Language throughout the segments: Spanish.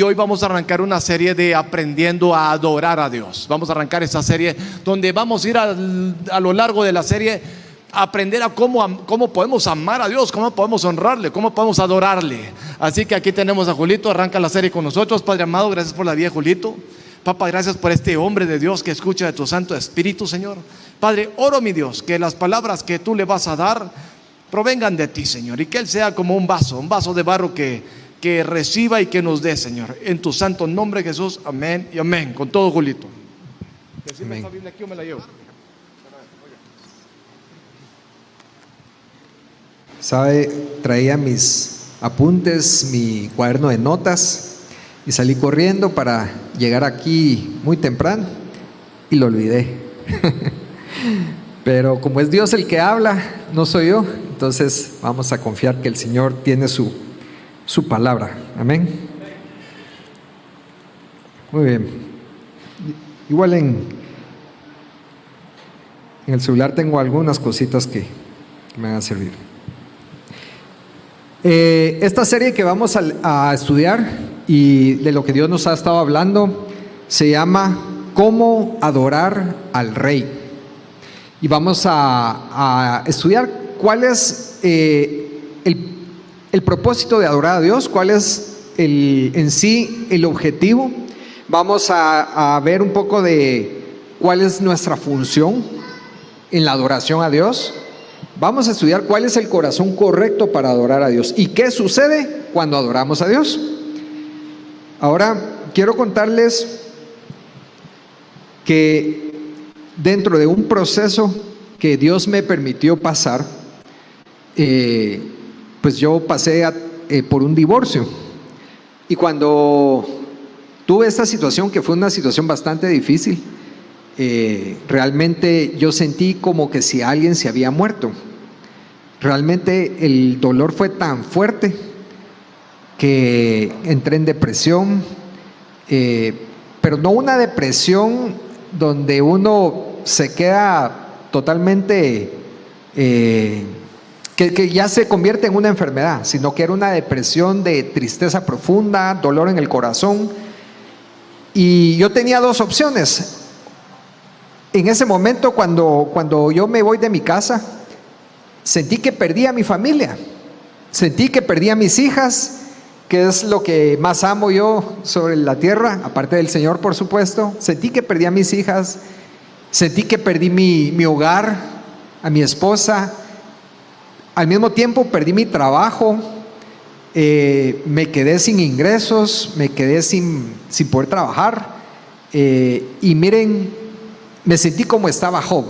Y hoy vamos a arrancar una serie de aprendiendo a adorar a Dios. Vamos a arrancar esta serie donde vamos a ir a lo largo de la serie a aprender a cómo podemos amar a Dios, cómo podemos honrarle, cómo podemos adorarle. Así que aquí tenemos a Julito, arranca la serie con nosotros. Padre amado, gracias por la vida de Julito. Papá, gracias por este hombre de Dios que escucha de tu Santo Espíritu, Señor. Padre, oro, mi Dios, que las palabras que tú le vas a dar provengan de ti, Señor, y que él sea como un vaso de barro que reciba y que nos dé, Señor, en tu santo nombre, Jesús, amén y amén. Con todo, Julito. Decime esta Biblia aquí o me la llevo. Sabe, traía mis apuntes, mi cuaderno de notas y salí corriendo para llegar aquí muy temprano y lo olvidé. Pero como es Dios el que habla, no soy yo, entonces vamos a confiar que el Señor tiene su palabra. Amén. Muy bien. Igual en el celular tengo algunas cositas que me van a servir. Esta serie que vamos a estudiar y de lo que Dios nos ha estado hablando se llama ¿Cómo adorar al Rey? Y vamos a estudiar cuál es el propósito de adorar a Dios, cuál es en sí el objetivo. Vamos a ver un poco de cuál es nuestra función en la adoración a Dios. Vamos a estudiar cuál es el corazón correcto para adorar a Dios y qué sucede cuando adoramos a Dios. Ahora quiero contarles que dentro de un proceso que Dios me permitió pasar, pues yo pasé por un divorcio. Y cuando tuve esta situación, que fue una situación bastante difícil, realmente yo sentí como que si alguien se había muerto. Realmente el dolor fue tan fuerte que entré en depresión, pero no una depresión donde uno se queda totalmente, que ya se convierte en una enfermedad, sino que era una depresión de tristeza profunda, dolor en el corazón. Y yo tenía dos opciones. En ese momento, cuando yo me voy de mi casa, sentí que perdí a mi familia, sentí que perdí a mis hijas, que es lo que más amo yo sobre la tierra, aparte del Señor, por supuesto. Sentí que perdí a mis hijas, sentí que perdí mi hogar, a mi esposa. Al mismo tiempo perdí mi trabajo, me quedé sin ingresos, me quedé sin poder trabajar. Y miren, me sentí como estaba Job.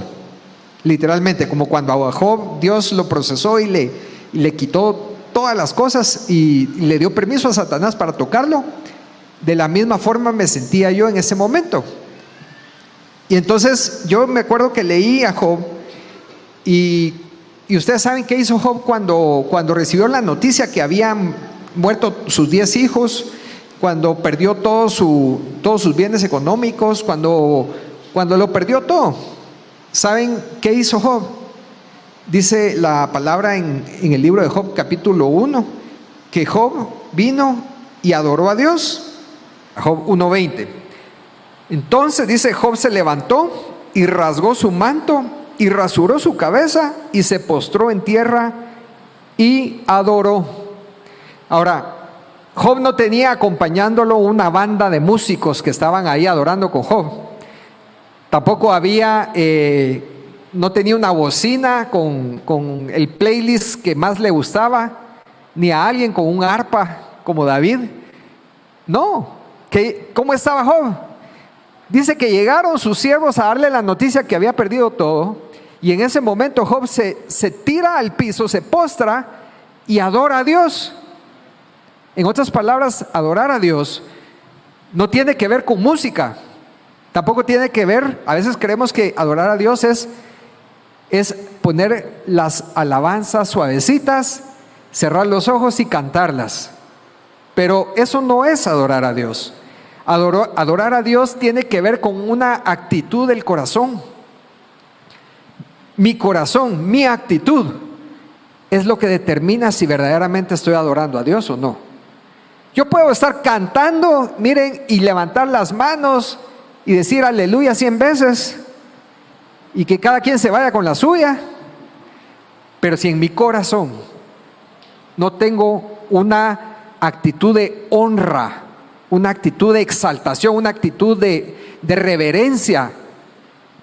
Literalmente, como cuando a Job Dios lo procesó y le quitó todas las cosas y le dio permiso a Satanás para tocarlo. De la misma forma me sentía yo en ese momento. Y entonces yo me acuerdo que leí a Job y ustedes saben qué hizo Job cuando recibió la noticia que habían muerto sus 10 hijos, cuando perdió todos sus bienes económicos, cuando lo perdió todo. ¿Saben qué hizo Job? Dice la palabra en el libro de Job, capítulo 1, que Job vino y adoró a Dios. Job 1:20. Entonces dice, Job se levantó y rasgó su manto y rasuró su cabeza y se postró en tierra y adoró. Ahora, Job no tenía acompañándolo una banda de músicos que estaban ahí adorando con Job. Tampoco no tenía una bocina con el playlist que más le gustaba, ni a alguien con un arpa como David. No, ¿cómo estaba Job? Dice que llegaron sus siervos a darle la noticia que había perdido todo, y en ese momento Job se tira al piso, se postra y adora a Dios. En otras palabras, adorar a Dios no tiene que ver con música. Tampoco tiene que ver, a veces creemos que adorar a Dios es poner las alabanzas suavecitas, cerrar los ojos y cantarlas. Pero eso no es adorar a Dios. Adorar a Dios tiene que ver con una actitud del corazón. Mi corazón, mi actitud es lo que determina si verdaderamente estoy adorando a Dios o no. Yo puedo estar cantando, miren, y levantar las manos y decir aleluya 100 veces y que cada quien se vaya con la suya, pero si en mi corazón no tengo una actitud de honra, una actitud de exaltación, una actitud de reverencia,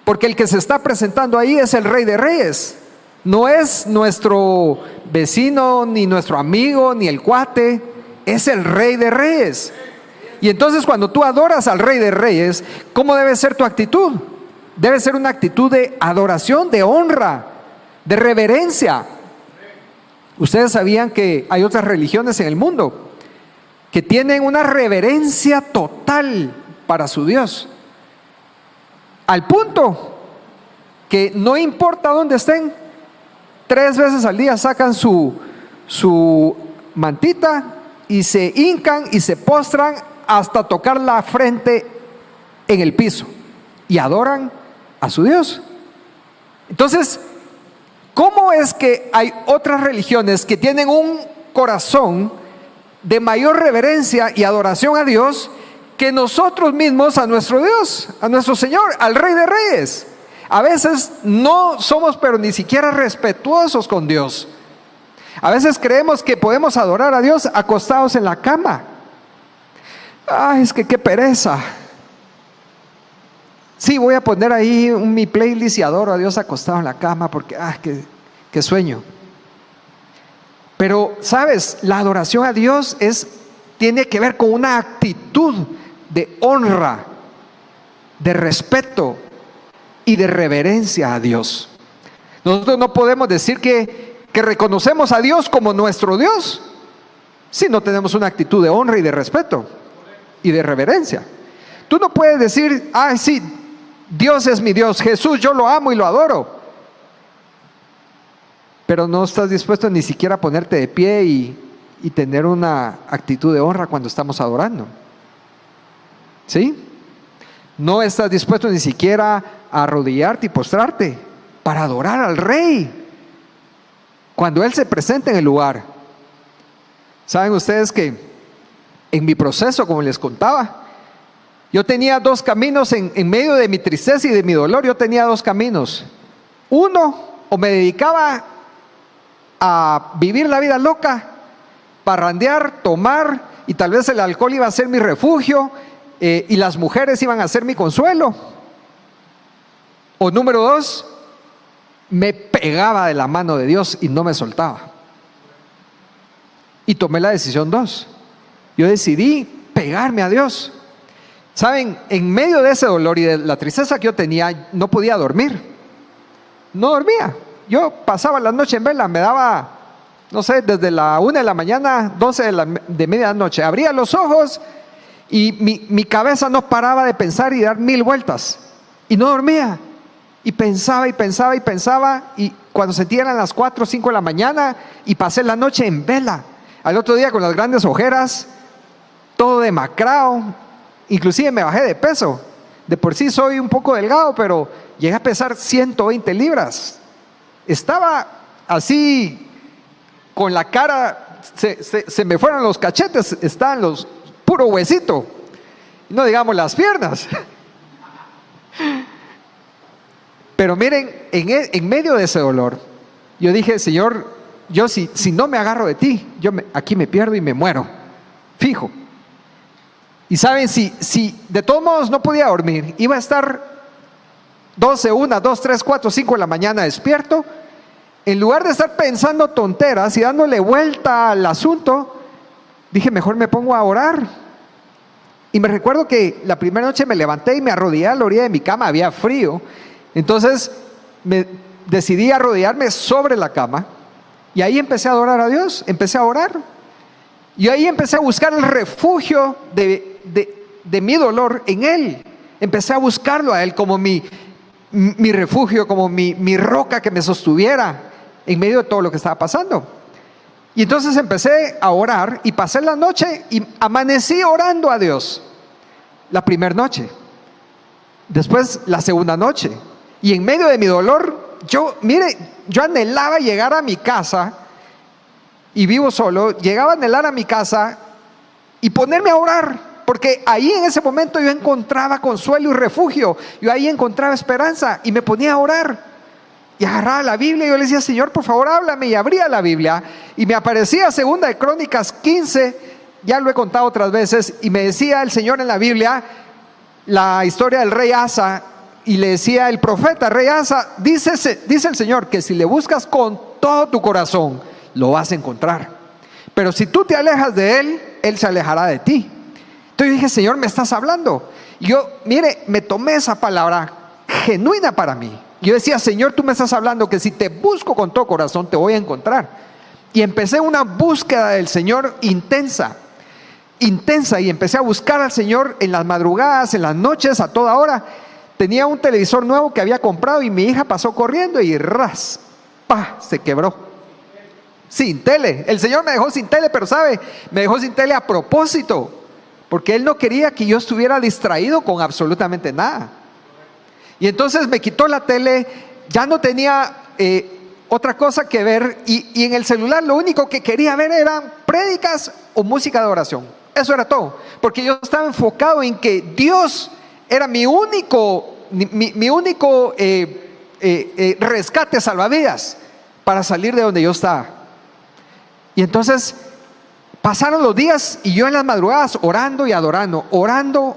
porque el que se está presentando ahí es el Rey de Reyes, no es nuestro vecino, ni nuestro amigo, ni el cuate, es el Rey de Reyes. Y entonces cuando tú adoras al Rey de Reyes, ¿cómo debe ser tu actitud? Debe ser una actitud de adoración, de honra, de reverencia. Ustedes sabían que hay otras religiones en el mundo que tienen una reverencia total para su Dios, al punto que no importa dónde estén, 3 veces al día sacan su mantita y se hincan y se postran hasta tocar la frente en el piso y adoran a su Dios. Entonces, ¿cómo es que hay otras religiones que tienen un corazón de mayor reverencia y adoración a Dios que nosotros mismos a nuestro Dios, a nuestro Señor, al Rey de Reyes? A veces no somos, pero ni siquiera respetuosos con Dios. A veces creemos que podemos adorar a Dios acostados en la cama. Ay, es que qué pereza. Sí, voy a poner ahí mi playlist y adoro a Dios acostado en la cama porque, qué sueño. Pero, ¿sabes? La adoración a Dios tiene que ver con una actitud de honra, de respeto y de reverencia a Dios. Nosotros no podemos decir que reconocemos a Dios como nuestro Dios si no tenemos una actitud de honra y de respeto y de reverencia. Tú no puedes decir, sí, Dios es mi Dios, Jesús yo lo amo y lo adoro, pero no estás dispuesto ni siquiera a ponerte de pie y tener una actitud de honra cuando estamos adorando. ¿Sí? No estás dispuesto ni siquiera a arrodillarte y postrarte para adorar al Rey cuando Él se presenta en el lugar. Saben ustedes que en mi proceso, como les contaba, yo tenía 2 caminos en medio de mi tristeza y de mi dolor. Yo tenía 2 caminos. Uno, o me dedicaba a vivir la vida loca, parrandear, tomar, y tal vez el alcohol iba a ser mi refugio, y las mujeres iban a ser mi consuelo. O número 2, me pegaba de la mano de Dios y no me soltaba. Y tomé la decisión 2. Yo decidí pegarme a Dios. Saben, en medio de ese dolor y de la tristeza que yo tenía, no podía dormir. No dormía. Yo pasaba la noche en vela, me daba, no sé, desde la 1 de la mañana, 12 de medianoche. Abría los ojos y mi cabeza no paraba de pensar y dar 1000 vueltas. Y no dormía. Y pensaba y pensaba y pensaba. Y cuando sentía eran las 4 o 5 de la mañana y pasé la noche en vela. Al otro día con las grandes ojeras, todo demacrado. Inclusive me bajé de peso. De por sí soy un poco delgado, pero llegué a pesar 120 libras. Estaba así, con la cara, se me fueron los cachetes, estaban los puro huesito, no digamos las piernas. Pero miren, en medio de ese dolor, yo dije, Señor, yo si no me agarro de ti, aquí me pierdo y me muero, fijo. Y saben, si de todos modos no podía dormir, iba a estar 12, 1, 2, 3, 4, 5 de la mañana despierto, en lugar de estar pensando tonteras y dándole vuelta al asunto, dije, mejor me pongo a orar. Y me recuerdo que la primera noche me levanté y me arrodillé a la orilla de mi cama, había frío. Entonces me decidí arrodillarme sobre la cama y ahí empecé a adorar a Dios, empecé a orar. Y ahí empecé a buscar el refugio de mi dolor en Él. Empecé a buscarlo a Él como mi refugio, como mi roca que me sostuviera en medio de todo lo que estaba pasando. Y entonces empecé a orar y pasé la noche y amanecí orando a Dios. La primera noche, después la segunda noche. Y en medio de mi dolor, yo anhelaba llegar a mi casa, y vivo solo, llegaba a anhelar a mi casa y ponerme a orar, porque ahí en ese momento yo encontraba consuelo y refugio, yo ahí encontraba esperanza y me ponía a orar y agarraba la Biblia y yo le decía: Señor, por favor, háblame, y abría la Biblia y me aparecía Segunda de Crónicas 15, ya lo he contado otras veces, y me decía el Señor en la Biblia la historia del rey Asa, y le decía el profeta: rey Asa, dice el Señor que si le buscas con todo tu corazón, lo vas a encontrar, pero si tú te alejas de él, él se alejará de ti. Entonces yo dije: Señor, me estás hablando. Y yo, mire, me tomé esa palabra genuina para mí. Yo decía: Señor, tú me estás hablando que si te busco con todo corazón, te voy a encontrar. Y empecé una búsqueda del Señor intensa, y empecé a buscar al Señor en las madrugadas, en las noches, a toda hora. Tenía un televisor nuevo que había comprado y mi hija pasó corriendo y ras, pa, se quebró. Sin tele. El Señor me dejó sin tele, pero ¿sabe? Me dejó sin tele a propósito, porque Él no quería que yo estuviera distraído con absolutamente nada. Y entonces me quitó la tele, ya no tenía otra cosa que ver, y en el celular lo único que quería ver eran prédicas o música de oración. Eso era todo, porque yo estaba enfocado en que Dios era mi único rescate, salvavidas, para salir de donde yo estaba. Y entonces pasaron los días y yo en las madrugadas orando y adorando, orando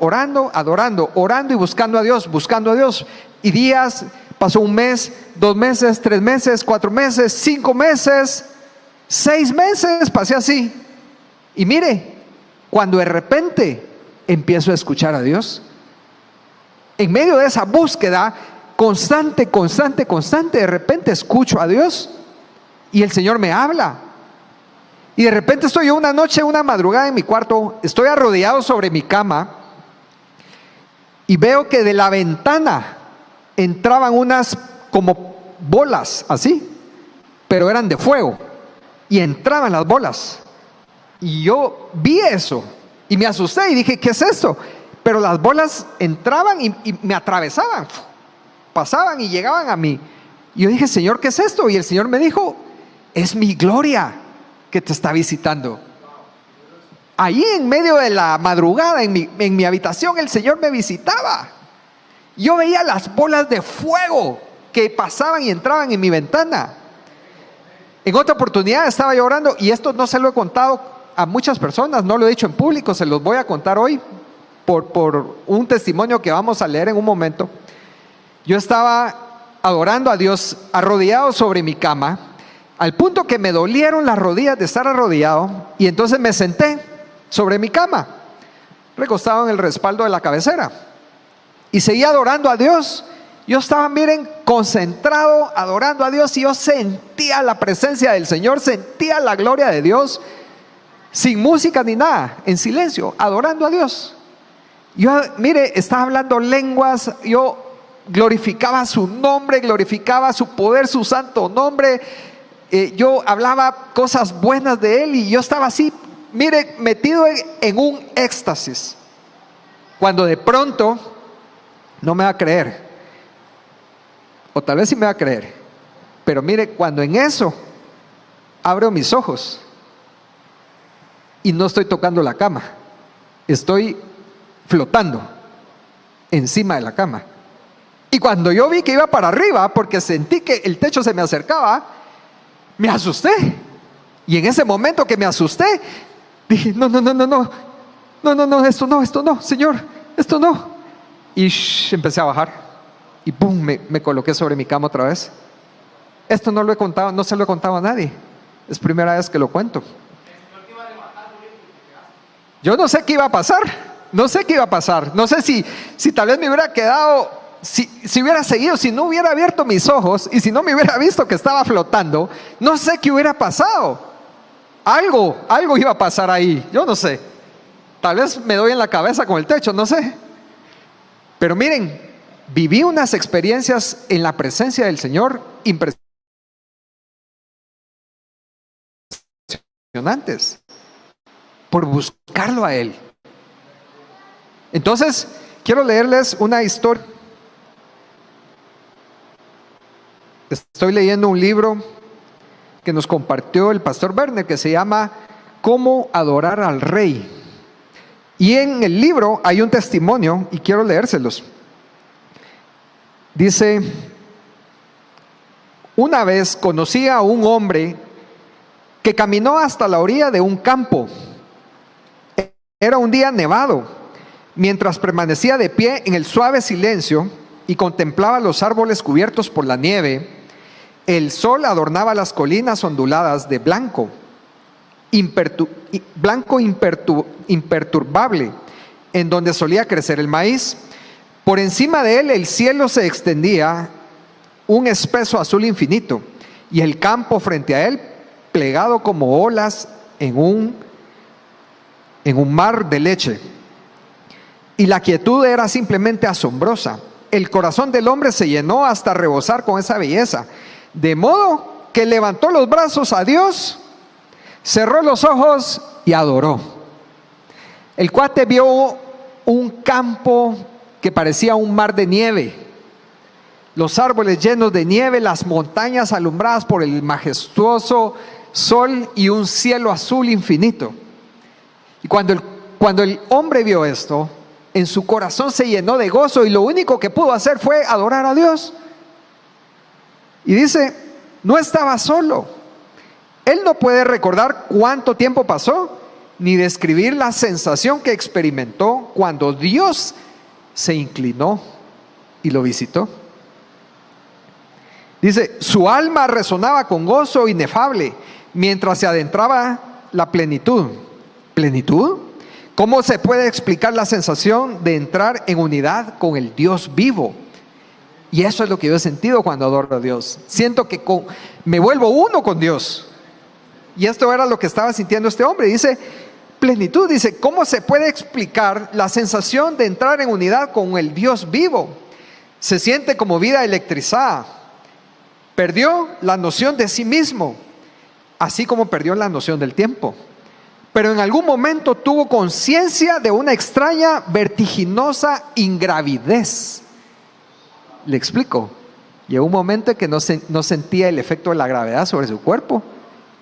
y buscando a Dios. Y días, pasó 1 mes, 2 meses, 3 meses, 4 meses, 5 meses, 6 meses, pasé así. Y mire, cuando de repente empiezo a escuchar a Dios, en medio de esa búsqueda constante, de repente escucho a Dios y el Señor me habla. Y de repente estoy yo una noche, una madrugada en mi cuarto, estoy arrodillado sobre mi cama y veo que de la ventana entraban unas como bolas así, pero eran de fuego, y entraban las bolas. Y yo vi eso y me asusté y dije: ¿qué es esto? Pero las bolas entraban y me atravesaban, pasaban y llegaban a mí. Y yo dije: Señor, ¿qué es esto? Y el Señor me dijo: es mi gloria que te está visitando. Allí en medio de la madrugada, en mi habitación, el Señor me visitaba. Yo veía las bolas de fuego que pasaban y entraban en mi ventana. En otra oportunidad estaba yo orando, y esto no se lo he contado a muchas personas, no lo he dicho en público, se los voy a contar hoy por un testimonio que vamos a leer en un momento. Yo estaba adorando a Dios arrodillado sobre mi cama, al punto que me dolieron las rodillas de estar arrodillado, y entonces me senté sobre mi cama, recostado en el respaldo de la cabecera, y seguía adorando a Dios. Yo estaba, miren, concentrado adorando a Dios, y yo sentía la presencia del Señor, sentía la gloria de Dios, sin música ni nada, en silencio, adorando a Dios. Yo, mire, estaba hablando lenguas, yo glorificaba su nombre, glorificaba su poder, su santo nombre. Yo hablaba cosas buenas de Él, y yo estaba así, mire, metido en un éxtasis, cuando de pronto, no me va a creer, o tal vez sí me va a creer, pero mire, cuando en eso abro mis ojos y no estoy tocando la cama, estoy flotando encima de la cama. Y cuando yo vi que iba para arriba, porque sentí que el techo se me acercaba, me asusté. Y en ese momento que me asusté, dije: no, esto no, Señor, esto no. Y empecé a bajar, y pum, me coloqué sobre mi cama otra vez. Esto no lo he contado, no se lo he contado a nadie, es primera vez que lo cuento. Yo no sé qué iba a pasar, no sé si tal vez me hubiera quedado, si hubiera seguido, si no hubiera abierto mis ojos y si no me hubiera visto que estaba flotando, no sé qué hubiera pasado. Algo iba a pasar ahí, yo no sé. Tal vez me doy en la cabeza con el techo, no sé. Pero miren, viví unas experiencias en la presencia del Señor impresionantes por buscarlo a Él. Entonces, quiero leerles una historia. Estoy leyendo un libro que nos compartió el pastor Werner, que se llama ¿Cómo adorar al Rey? Y en el libro hay un testimonio, y quiero leérselos. Dice: una vez conocí a un hombre que caminó hasta la orilla de un campo. Era un día nevado. Mientras permanecía de pie en el suave silencio y contemplaba los árboles cubiertos por la nieve, el sol adornaba las colinas onduladas de blanco, imperturbable, en donde solía crecer el maíz. Por encima de él el cielo se extendía un espeso azul infinito, y el campo frente a él plegado como olas en un mar de leche. Y la quietud era simplemente asombrosa. El corazón del hombre se llenó hasta rebosar con esa belleza, de modo que levantó los brazos a Dios, cerró los ojos y adoró. El cuate vio un campo que parecía un mar de nieve, los árboles llenos de nieve, las montañas alumbradas por el majestuoso sol y un cielo azul infinito. Y cuando el hombre vio esto, en su corazón se llenó de gozo, y lo único que pudo hacer fue adorar a Dios. Y dice, no estaba solo. Él no puede recordar cuánto tiempo pasó, ni describir la sensación que experimentó cuando Dios se inclinó y lo visitó. Dice, su alma resonaba con gozo inefable mientras se adentraba la plenitud. ¿Plenitud? ¿Cómo se puede explicar la sensación de entrar en unidad con el Dios vivo? Y eso es lo que yo he sentido cuando adoro a Dios. Siento que me vuelvo uno con Dios. Y esto era lo que estaba sintiendo este hombre. Dice, plenitud, dice, ¿cómo se puede explicar la sensación de entrar en unidad con el Dios vivo? Se siente como vida electrizada. Perdió la noción de sí mismo, así como perdió la noción del tiempo. Pero en algún momento tuvo conciencia de una extraña, vertiginosa ingravidez. Le explico. Llegó un momento en que no sentía el efecto de la gravedad sobre su cuerpo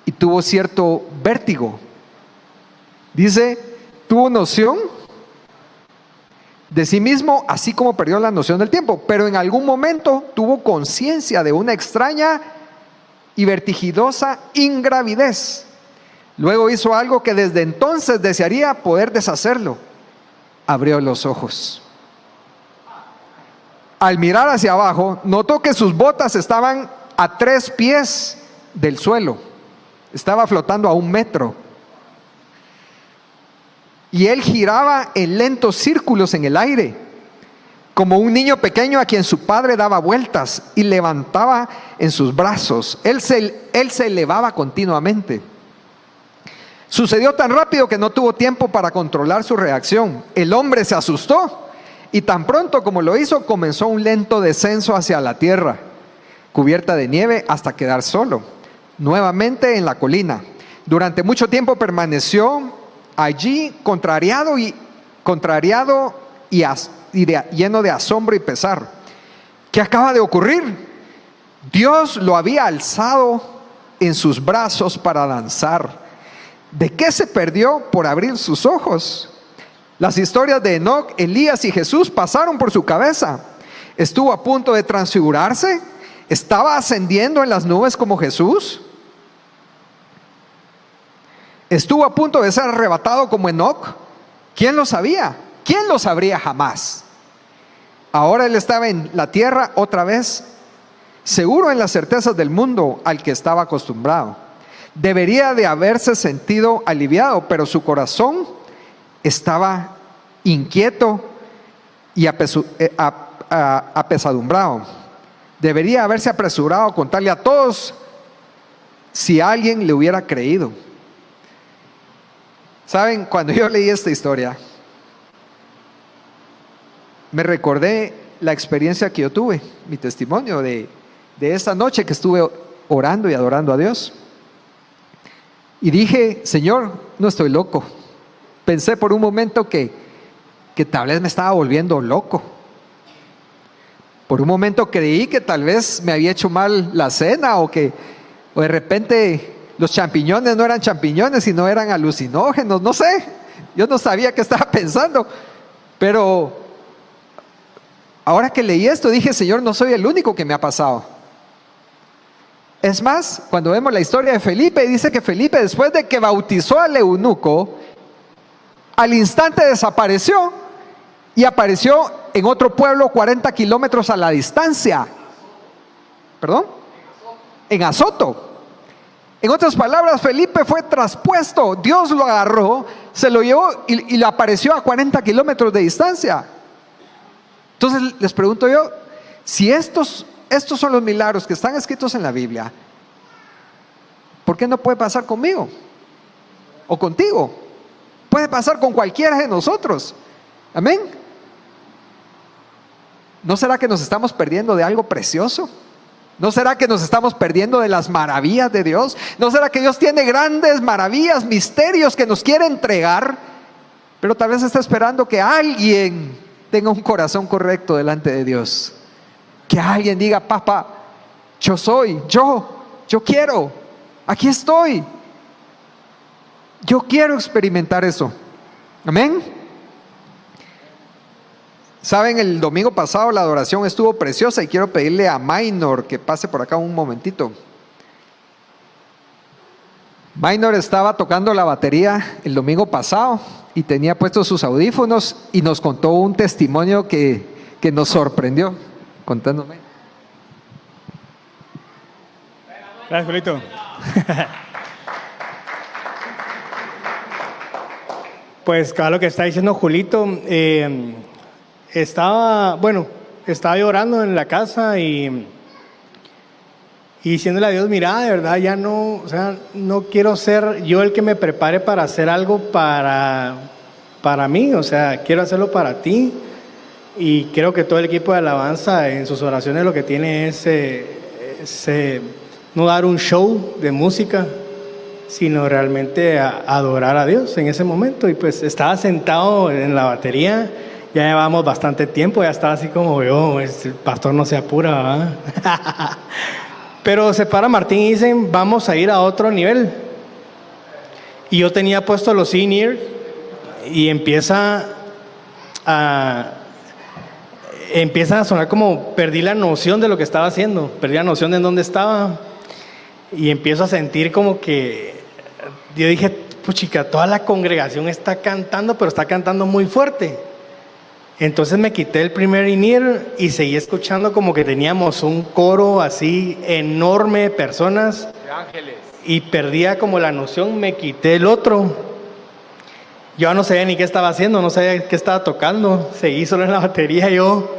y tuvo cierto vértigo. Dice, tuvo noción de sí mismo, así como perdió la noción del tiempo. Pero en algún momento tuvo conciencia de una extraña y vertiginosa ingravidez. Luego hizo algo que desde entonces desearía poder deshacerlo. Abrió los ojos. Al mirar hacia abajo, notó que sus botas estaban a 3 pies del suelo. Estaba flotando a 1 metro. Y él giraba en lentos círculos en el aire, como un niño pequeño a quien su padre daba vueltas y levantaba en sus brazos. Él se elevaba continuamente. Sucedió tan rápido que no tuvo tiempo para controlar su reacción. El hombre se asustó y tan pronto como lo hizo, comenzó un lento descenso hacia la tierra, cubierta de nieve, hasta quedar solo, nuevamente en la colina. Durante mucho tiempo permaneció allí contrariado y lleno de asombro y pesar. ¿Qué acaba de ocurrir? Dios lo había alzado en sus brazos para danzar. ¿De qué se perdió por abrir sus ojos? Las historias de Enoc, Elías y Jesús pasaron por su cabeza. ¿Estuvo a punto de transfigurarse? ¿Estaba ascendiendo en las nubes como Jesús? ¿Estuvo a punto de ser arrebatado como Enoc? ¿Quién lo sabía? ¿Quién lo sabría jamás? Ahora él estaba en la tierra otra vez, seguro en las certezas del mundo al que estaba acostumbrado. Debería de haberse sentido aliviado, pero su corazón estaba inquieto y apesadumbrado. Debería haberse apresurado a contarle a todos si alguien le hubiera creído. Saben, cuando yo leí esta historia, me recordé la experiencia que yo tuve, mi testimonio de esta noche que estuve orando y adorando a Dios. Y dije, Señor, no estoy loco. Pensé por un momento que tal vez me estaba volviendo loco. Por un momento creí que tal vez me había hecho mal la cena, o de repente los champiñones no eran champiñones, sino eran alucinógenos, no sé. Yo no sabía qué estaba pensando, pero ahora que leí esto dije, Señor, no soy el único que me ha pasado. Es más, cuando vemos la historia de Felipe, dice que Felipe, después de que bautizó al eunuco, al instante desapareció y apareció en otro pueblo 40 kilómetros a la distancia. ¿Perdón? En Azoto. En otras palabras, Felipe fue traspuesto. Dios lo agarró, se lo llevó y lo apareció a 40 kilómetros de distancia. Entonces les pregunto yo, si estos son los milagros que están escritos en la Biblia, ¿por qué no puede pasar conmigo? O contigo. Puede pasar con cualquiera de nosotros. Amén. ¿No será que nos estamos perdiendo de algo precioso? ¿No será que nos estamos perdiendo de las maravillas de Dios? ¿No será que Dios tiene grandes maravillas, misterios que nos quiere entregar? Pero tal vez está esperando que alguien tenga un corazón correcto delante de Dios. Que alguien diga, papá, yo quiero, aquí estoy. Yo quiero experimentar eso. Amén. Saben, el domingo pasado la adoración estuvo preciosa y quiero pedirle a Minor que pase por acá un momentito. Minor estaba tocando la batería el domingo pasado y tenía puestos sus audífonos y nos contó un testimonio que nos sorprendió. Contándome. Gracias, Julito. Pues cada lo que está diciendo Julito, estaba llorando en la casa y diciéndole a Dios, mira, de verdad ya no, o sea, no quiero ser yo el que me prepare para hacer algo para mí, o sea, quiero hacerlo para ti. Y creo que todo el equipo de alabanza en sus oraciones lo que tiene es no dar un show de música, sino realmente adorar a Dios en ese momento. Y pues estaba sentado en la batería, ya llevamos bastante tiempo, ya estaba así como yo, el pastor no se apura, ¿verdad? Pero se para Martín y dicen, vamos a ir a otro nivel. Y yo tenía puesto los in-ear y empieza a sonar como perdí la noción de lo que estaba haciendo, perdí la noción de en dónde estaba y empiezo a sentir como que yo dije, puchica, toda la congregación está cantando, pero está cantando muy fuerte. Entonces me quité el primer in-ear y seguí escuchando como que teníamos un coro así enorme de personas de ángeles y perdía como la noción, me quité el otro. Yo no sabía ni qué estaba haciendo, no sabía qué estaba tocando, seguí solo en la batería. Yo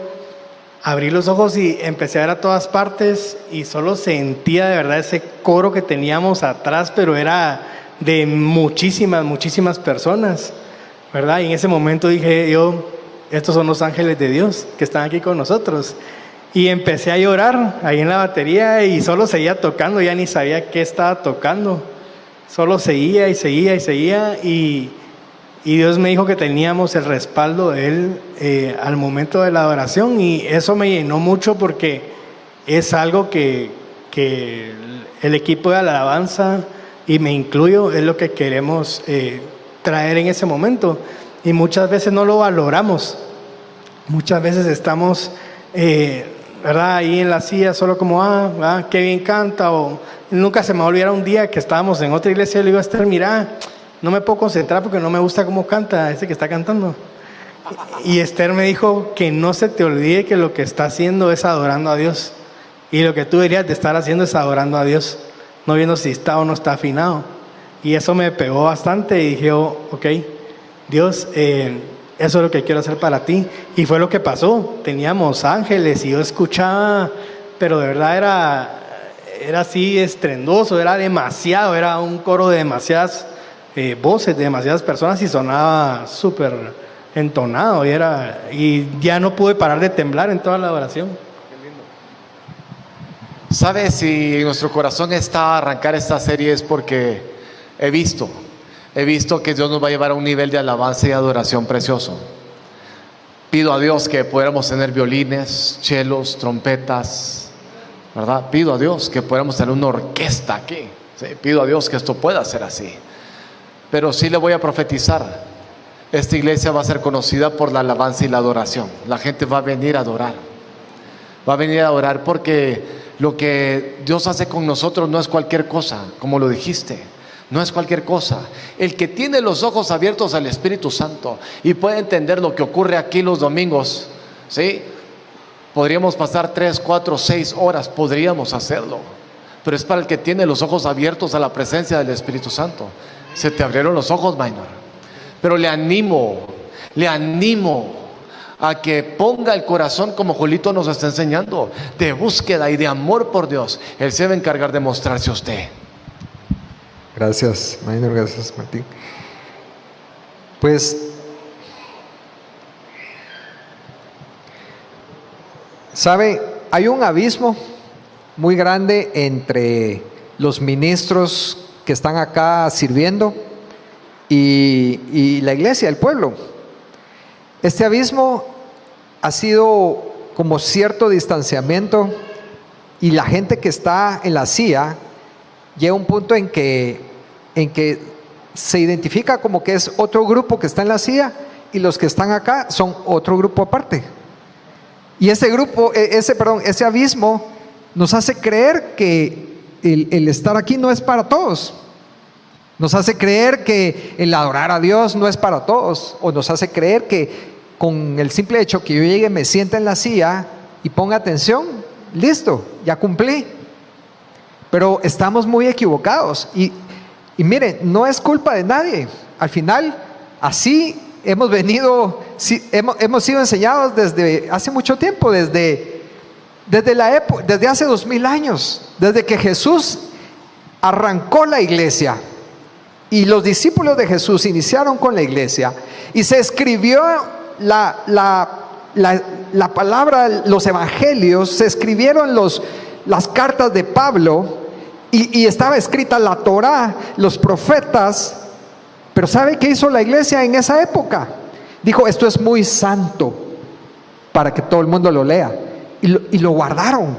abrí los ojos y empecé a ver a todas partes y solo sentía de verdad ese coro que teníamos atrás, pero era de muchísimas personas, ¿verdad? Y en ese momento dije yo, estos son los ángeles de Dios que están aquí con nosotros. Y empecé a llorar ahí en la batería y solo seguía tocando, ya ni sabía qué estaba tocando, solo seguía y Dios me dijo que teníamos el respaldo de Él al momento de la adoración, y eso me llenó mucho porque es algo que el equipo de alabanza, y me incluyo, es lo que queremos traer en ese momento. Y muchas veces no lo valoramos, muchas veces estamos, ¿verdad? Ahí en la silla solo como, qué bien canta, o nunca se me olvidará un día que estábamos en otra iglesia y le iba a estar, mira, no me puedo concentrar porque no me gusta cómo canta ese que está cantando. Y Esther me dijo que no se te olvide que lo que está haciendo es adorando a Dios. Y lo que tú deberías de estar haciendo es adorando a Dios, no viendo si está o no está afinado. Y eso me pegó bastante y dije, ok, Dios, eso es lo que quiero hacer para ti. Y fue lo que pasó. Teníamos ángeles y yo escuchaba, pero de verdad era así estrendoso, era demasiado, era un coro de demasiadas voces de demasiadas personas y sonaba súper entonado y ya no pude parar de temblar en toda la adoración. ¿Sabes? Si en nuestro corazón está arrancar esta serie es porque he visto que Dios nos va a llevar a un nivel de alabanza y adoración precioso. Pido a Dios que pudiéramos tener violines, chelos, trompetas, ¿verdad? Pido a Dios que pudiéramos tener una orquesta aquí, ¿sí? Pido a Dios que esto pueda ser así. Pero sí le voy a profetizar esta iglesia va a ser conocida por la alabanza y la adoración. La gente va a venir a adorar. Va a venir a adorar porque lo que Dios hace con nosotros no es cualquier cosa, como lo dijiste. No es cualquier cosa. El que tiene los ojos abiertos al Espíritu Santo y puede entender lo que ocurre aquí los domingos, ¿sí? Podríamos pasar 3, 4, 6 horas, podríamos hacerlo. Pero es para el que tiene los ojos abiertos a la presencia del Espíritu Santo. Se te abrieron los ojos, minor. Pero le animo a que ponga el corazón, como Julito nos está enseñando, de búsqueda y de amor por Dios. Él se va a encargar de mostrarse a usted. Gracias, minor, gracias, Martín. Pues, ¿sabe? Hay un abismo muy grande entre los ministros que están acá sirviendo y la iglesia, el pueblo. Este abismo ha sido como cierto distanciamiento, y la gente que está en la CIA llega a un punto en que se identifica como que es otro grupo que está en la CIA, y los que están acá son otro grupo aparte. Y ese abismo nos hace creer que el estar aquí no es para todos. Nos hace creer que el adorar a Dios no es para todos. O nos hace creer que con el simple hecho que yo llegue, me sienta en la silla y ponga atención, listo, ya cumplí. Pero estamos muy equivocados. Y miren, no es culpa de nadie. Al final, así hemos sido enseñados desde hace mucho tiempo, desde hace 2000 años, desde que Jesús arrancó la iglesia y los discípulos de Jesús iniciaron con la iglesia y se escribió la palabra, los evangelios, se escribieron las cartas de Pablo y estaba escrita la Torá, los profetas. Pero ¿sabe qué hizo la iglesia en esa época? Dijo, esto es muy santo para que todo el mundo lo lea, y lo guardaron.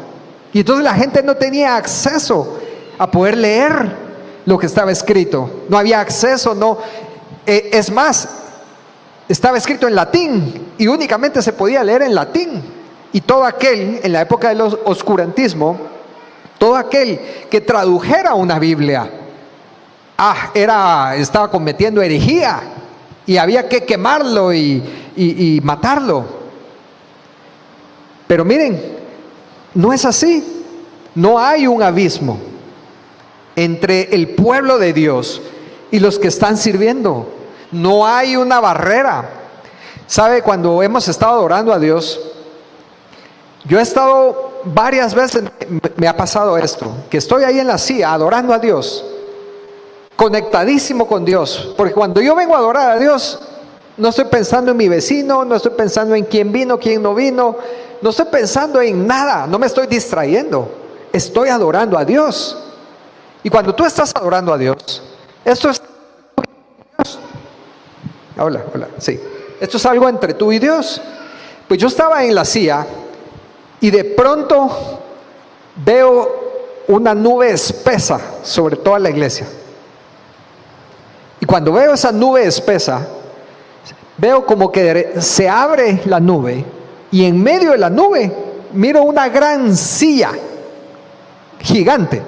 Y entonces la gente no tenía acceso a poder leer lo que estaba escrito. No había acceso, es más, estaba escrito en latín y únicamente se podía leer en latín. Y todo aquel, en la época del oscurantismo, todo aquel que tradujera una Biblia, estaba cometiendo herejía y había que quemarlo y matarlo. Pero miren, no es así. No hay un abismo entre el pueblo de Dios y los que están sirviendo. No hay una barrera. ¿Sabe? Cuando hemos estado adorando a Dios, yo he estado varias veces, me ha pasado esto, que estoy ahí en la silla adorando a Dios, conectadísimo con Dios, porque cuando yo vengo a adorar a Dios, no estoy pensando en mi vecino, no estoy pensando en quién vino, quién no vino, no estoy pensando en nada, no me estoy distrayendo, estoy adorando a Dios. Y cuando tú estás adorando a Dios, esto es hola, sí, esto es algo entre tú y Dios. Pues yo estaba en la silla y de pronto veo una nube espesa sobre toda la iglesia. Y cuando veo esa nube espesa, veo como que se abre la nube y en medio de la nube miro una gran silla gigante.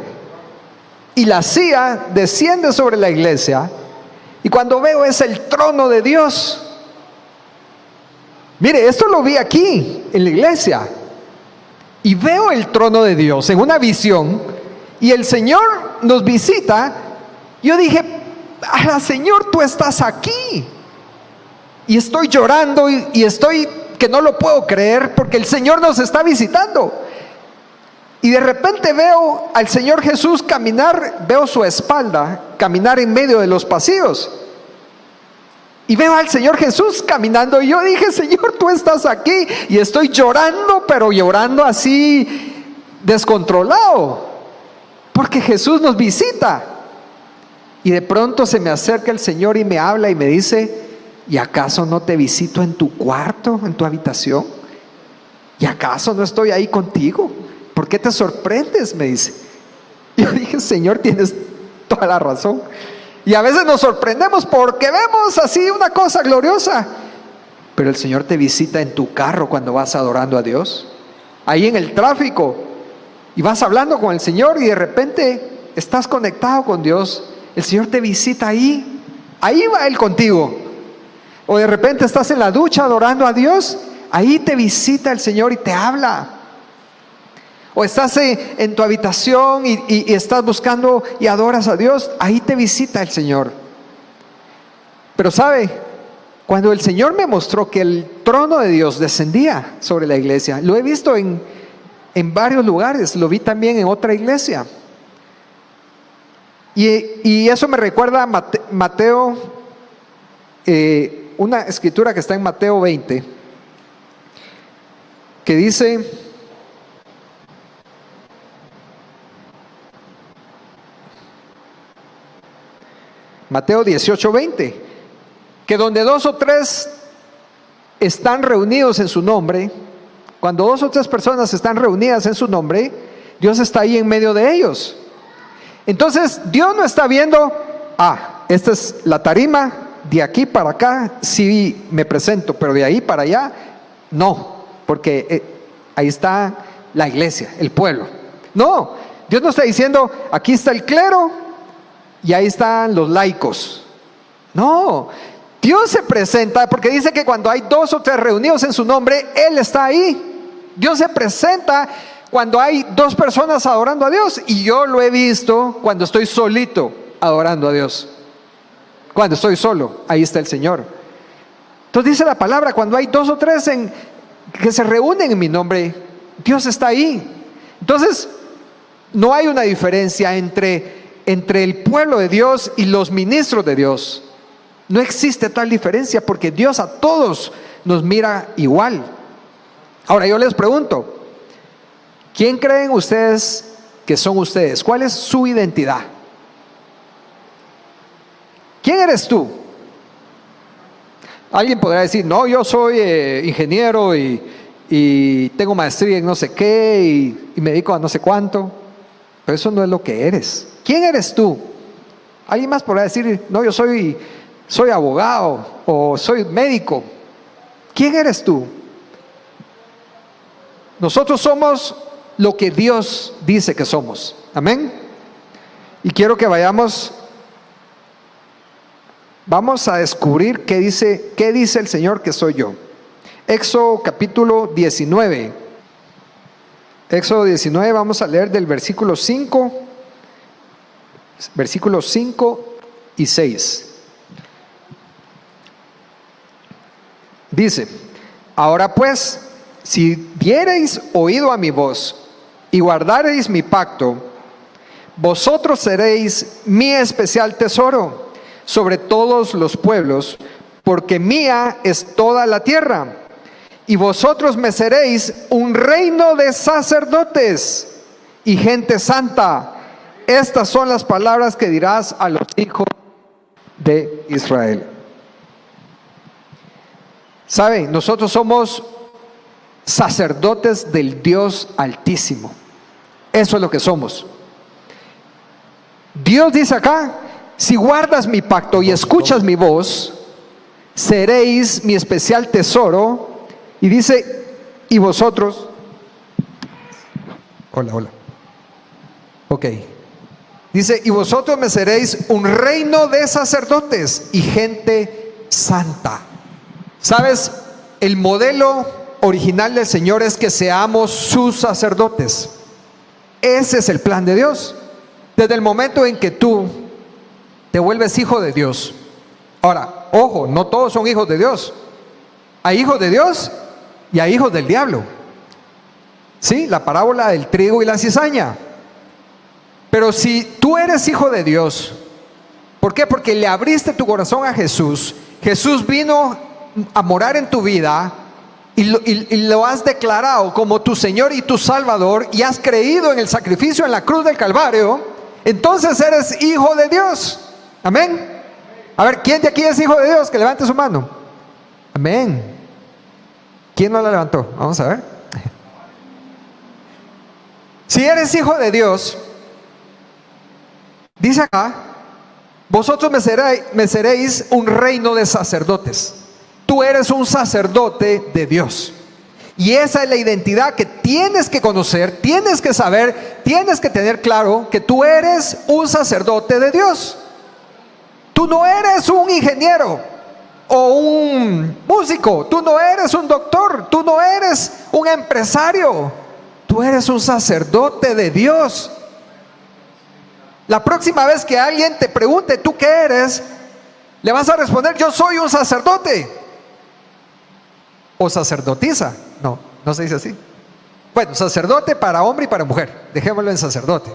Y la silla desciende sobre la iglesia y cuando veo es el trono de Dios. Mire, esto lo vi aquí en la iglesia. Y veo el trono de Dios en una visión y el Señor nos visita. Yo dije, Señor, tú estás aquí. Y estoy llorando y estoy que no lo puedo creer porque el Señor nos está visitando. Y de repente veo al Señor Jesús caminar, veo su espalda caminar en medio de los pasillos. Y veo al Señor Jesús caminando y yo dije, Señor, tú estás aquí. Y estoy llorando, pero llorando así descontrolado, porque Jesús nos visita. Y de pronto se me acerca el Señor y me habla y me dice, ¿y acaso no te visito en tu cuarto, en tu habitación? ¿Y acaso no estoy ahí contigo? ¿Por qué te sorprendes? Me dice. Yo dije, Señor, tienes toda la razón. Y a veces nos sorprendemos porque vemos así una cosa gloriosa. Pero el Señor te visita en tu carro cuando vas adorando a Dios. Ahí en el tráfico. Y vas hablando con el Señor y de repente estás conectado con Dios. El Señor te visita ahí. Ahí va Él contigo. O de repente estás en la ducha adorando a Dios. Ahí te visita el Señor y te habla. O estás en tu habitación y estás buscando y adoras a Dios. Ahí te visita el Señor. Pero ¿sabe? Cuando el Señor me mostró que el trono de Dios descendía sobre la iglesia, lo he visto en varios lugares, lo vi también en otra iglesia. Y eso me recuerda a Mateo, una escritura que está en Mateo 20, que dice: Mateo 18:20, que donde 2 o 3 están reunidos en su nombre, cuando 2 o 3 personas están reunidas en su nombre, Dios está ahí en medio de ellos. Entonces Dios no está viendo, esta es la tarima, de aquí para acá sí me presento, pero de ahí para allá no, porque ahí está la iglesia, el pueblo. No, Dios no está diciendo, aquí está el clero y ahí están los laicos. No, Dios se presenta, porque dice que cuando hay 2 o 3 reunidos en su nombre, Él está ahí. Dios se presenta cuando hay 2 personas adorando a Dios. Y yo lo he visto cuando estoy solito adorando a Dios. Cuando estoy solo, ahí está el Señor. Entonces dice la palabra, cuando hay 2 o 3 que se reúnen en mi nombre, Dios está ahí. Entonces no hay una diferencia entre el pueblo de Dios y los ministros de Dios. No existe tal diferencia, porque Dios a todos nos mira igual. Ahora yo les pregunto, ¿quién creen ustedes que son ustedes? ¿Cuál es su identidad? ¿Quién eres tú? Alguien podrá decir, no, yo soy ingeniero y tengo maestría en no sé qué y me dedico a no sé cuánto. Pero eso no es lo que eres. ¿Quién eres tú? Alguien más podrá decir, no, yo soy abogado o soy médico. ¿Quién eres tú? Nosotros somos lo que Dios dice que somos. Amén. Y quiero que vamos a descubrir qué dice el Señor que soy yo. Éxodo capítulo 19. Éxodo 19, vamos a leer del versículos 5 y 6. Dice: ahora pues, si diereis oído a mi voz y guardareis mi pacto, vosotros seréis mi especial tesoro sobre todos los pueblos, porque mía es toda la tierra, y vosotros me seréis un reino de sacerdotes y gente santa. Estas son las palabras que dirás a los hijos de Israel. ¿Saben? Nosotros somos sacerdotes del Dios Altísimo. Eso es lo que somos. Dios dice acá: si guardas mi pacto y escuchas mi voz, seréis mi especial tesoro. Y dice, y vosotros. Hola. Ok. Dice, y vosotros me seréis un reino de sacerdotes y gente santa. ¿Sabes? El modelo original del Señor es que seamos sus sacerdotes. Ese es el plan de Dios. Desde el momento en que tú te vuelves hijo de Dios. Ahora, ojo, no todos son hijos de Dios. Hay hijos de Dios y hay hijos del diablo. Sí, la parábola del trigo y la cizaña. Pero si tú eres hijo de Dios, ¿por qué? Porque le abriste tu corazón a Jesús. Jesús vino a morar en tu vida y lo has declarado como tu Señor y tu Salvador, y has creído en el sacrificio en la cruz del Calvario. Entonces eres hijo de Dios. Amén. A ver, ¿quién de aquí es hijo de Dios? Que levante su mano. Amén. ¿Quién no la levantó? Vamos a ver. Si eres hijo de Dios, dice acá, vosotros me seréis un reino de sacerdotes. Tú eres un sacerdote de Dios. Y esa es la identidad que tienes que conocer, tienes que saber, tienes que tener claro que tú eres un sacerdote de Dios. Tú no eres un ingeniero o un músico, tú no eres un doctor, tú no eres un empresario, tú eres un sacerdote de Dios. La próxima vez que alguien te pregunte, ¿tú qué eres?, le vas a responder, yo soy un sacerdote. O sacerdotisa. No, no se dice así. Bueno, sacerdote para hombre y para mujer. Dejémoslo en sacerdote.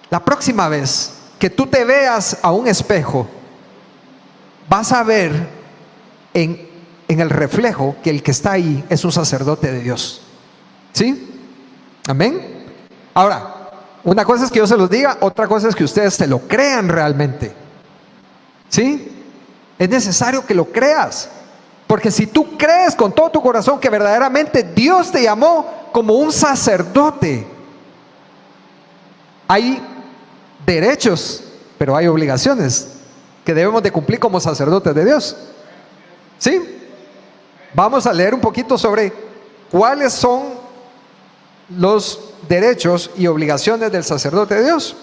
La próxima vez que tú te veas a un espejo, vas a ver en el reflejo que el que está ahí es un sacerdote de Dios. ¿Sí? Amén. Ahora, una cosa es que yo se los diga, otra cosa es que ustedes se lo crean realmente. ¿Sí? Es necesario que lo creas, porque si tú crees con todo tu corazón que verdaderamente Dios te llamó como un sacerdote, hay derechos, pero hay obligaciones que debemos de cumplir como sacerdotes de Dios. ¿Sí? Vamos a leer un poquito sobre cuáles son los derechos y obligaciones del sacerdote de Dios.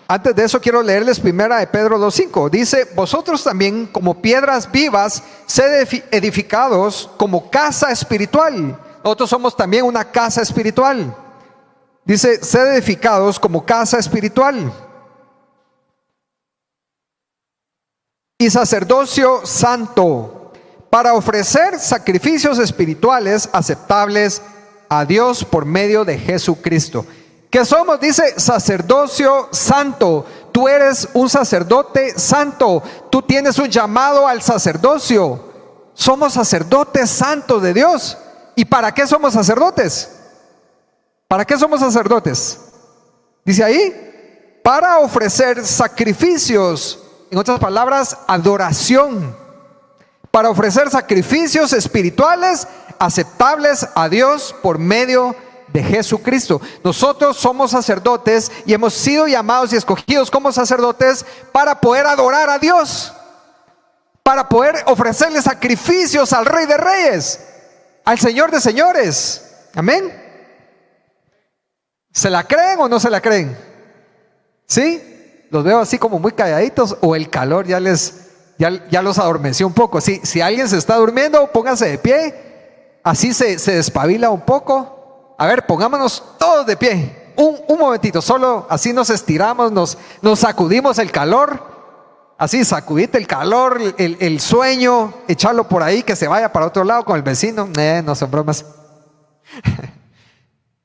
Antes de eso quiero leerles primera de Pedro 2:5. Dice, vosotros también como piedras vivas, sed edificados como casa espiritual. Nosotros somos también una casa espiritual. Dice, sed edificados como casa espiritual. Y sacerdocio santo, para ofrecer sacrificios espirituales aceptables a Dios por medio de Jesucristo. ¿Qué somos? Dice sacerdocio santo. Tú eres un sacerdote santo. Tú tienes un llamado al sacerdocio. Somos sacerdotes santos de Dios. ¿Y para qué somos sacerdotes? ¿Para qué somos sacerdotes? Dice ahí, para ofrecer sacrificios, en otras palabras, adoración. Para ofrecer sacrificios espirituales aceptables a Dios por medio de Jesucristo. Nosotros somos sacerdotes y hemos sido llamados y escogidos como sacerdotes para poder adorar a Dios, para poder ofrecerle sacrificios al Rey de Reyes, al Señor de Señores. Amén. ¿Se la creen o no se la creen? ¿Sí? Los veo así como muy calladitos, o el calor ya los adormeció un poco. Si alguien se está durmiendo, póngase de pie, así se despabila un poco. A ver, pongámonos todos de pie, un momentito, solo así nos estiramos, nos sacudimos el calor, así sacudite el calor, el sueño, echarlo por ahí, que se vaya para otro lado con el vecino. No son bromas.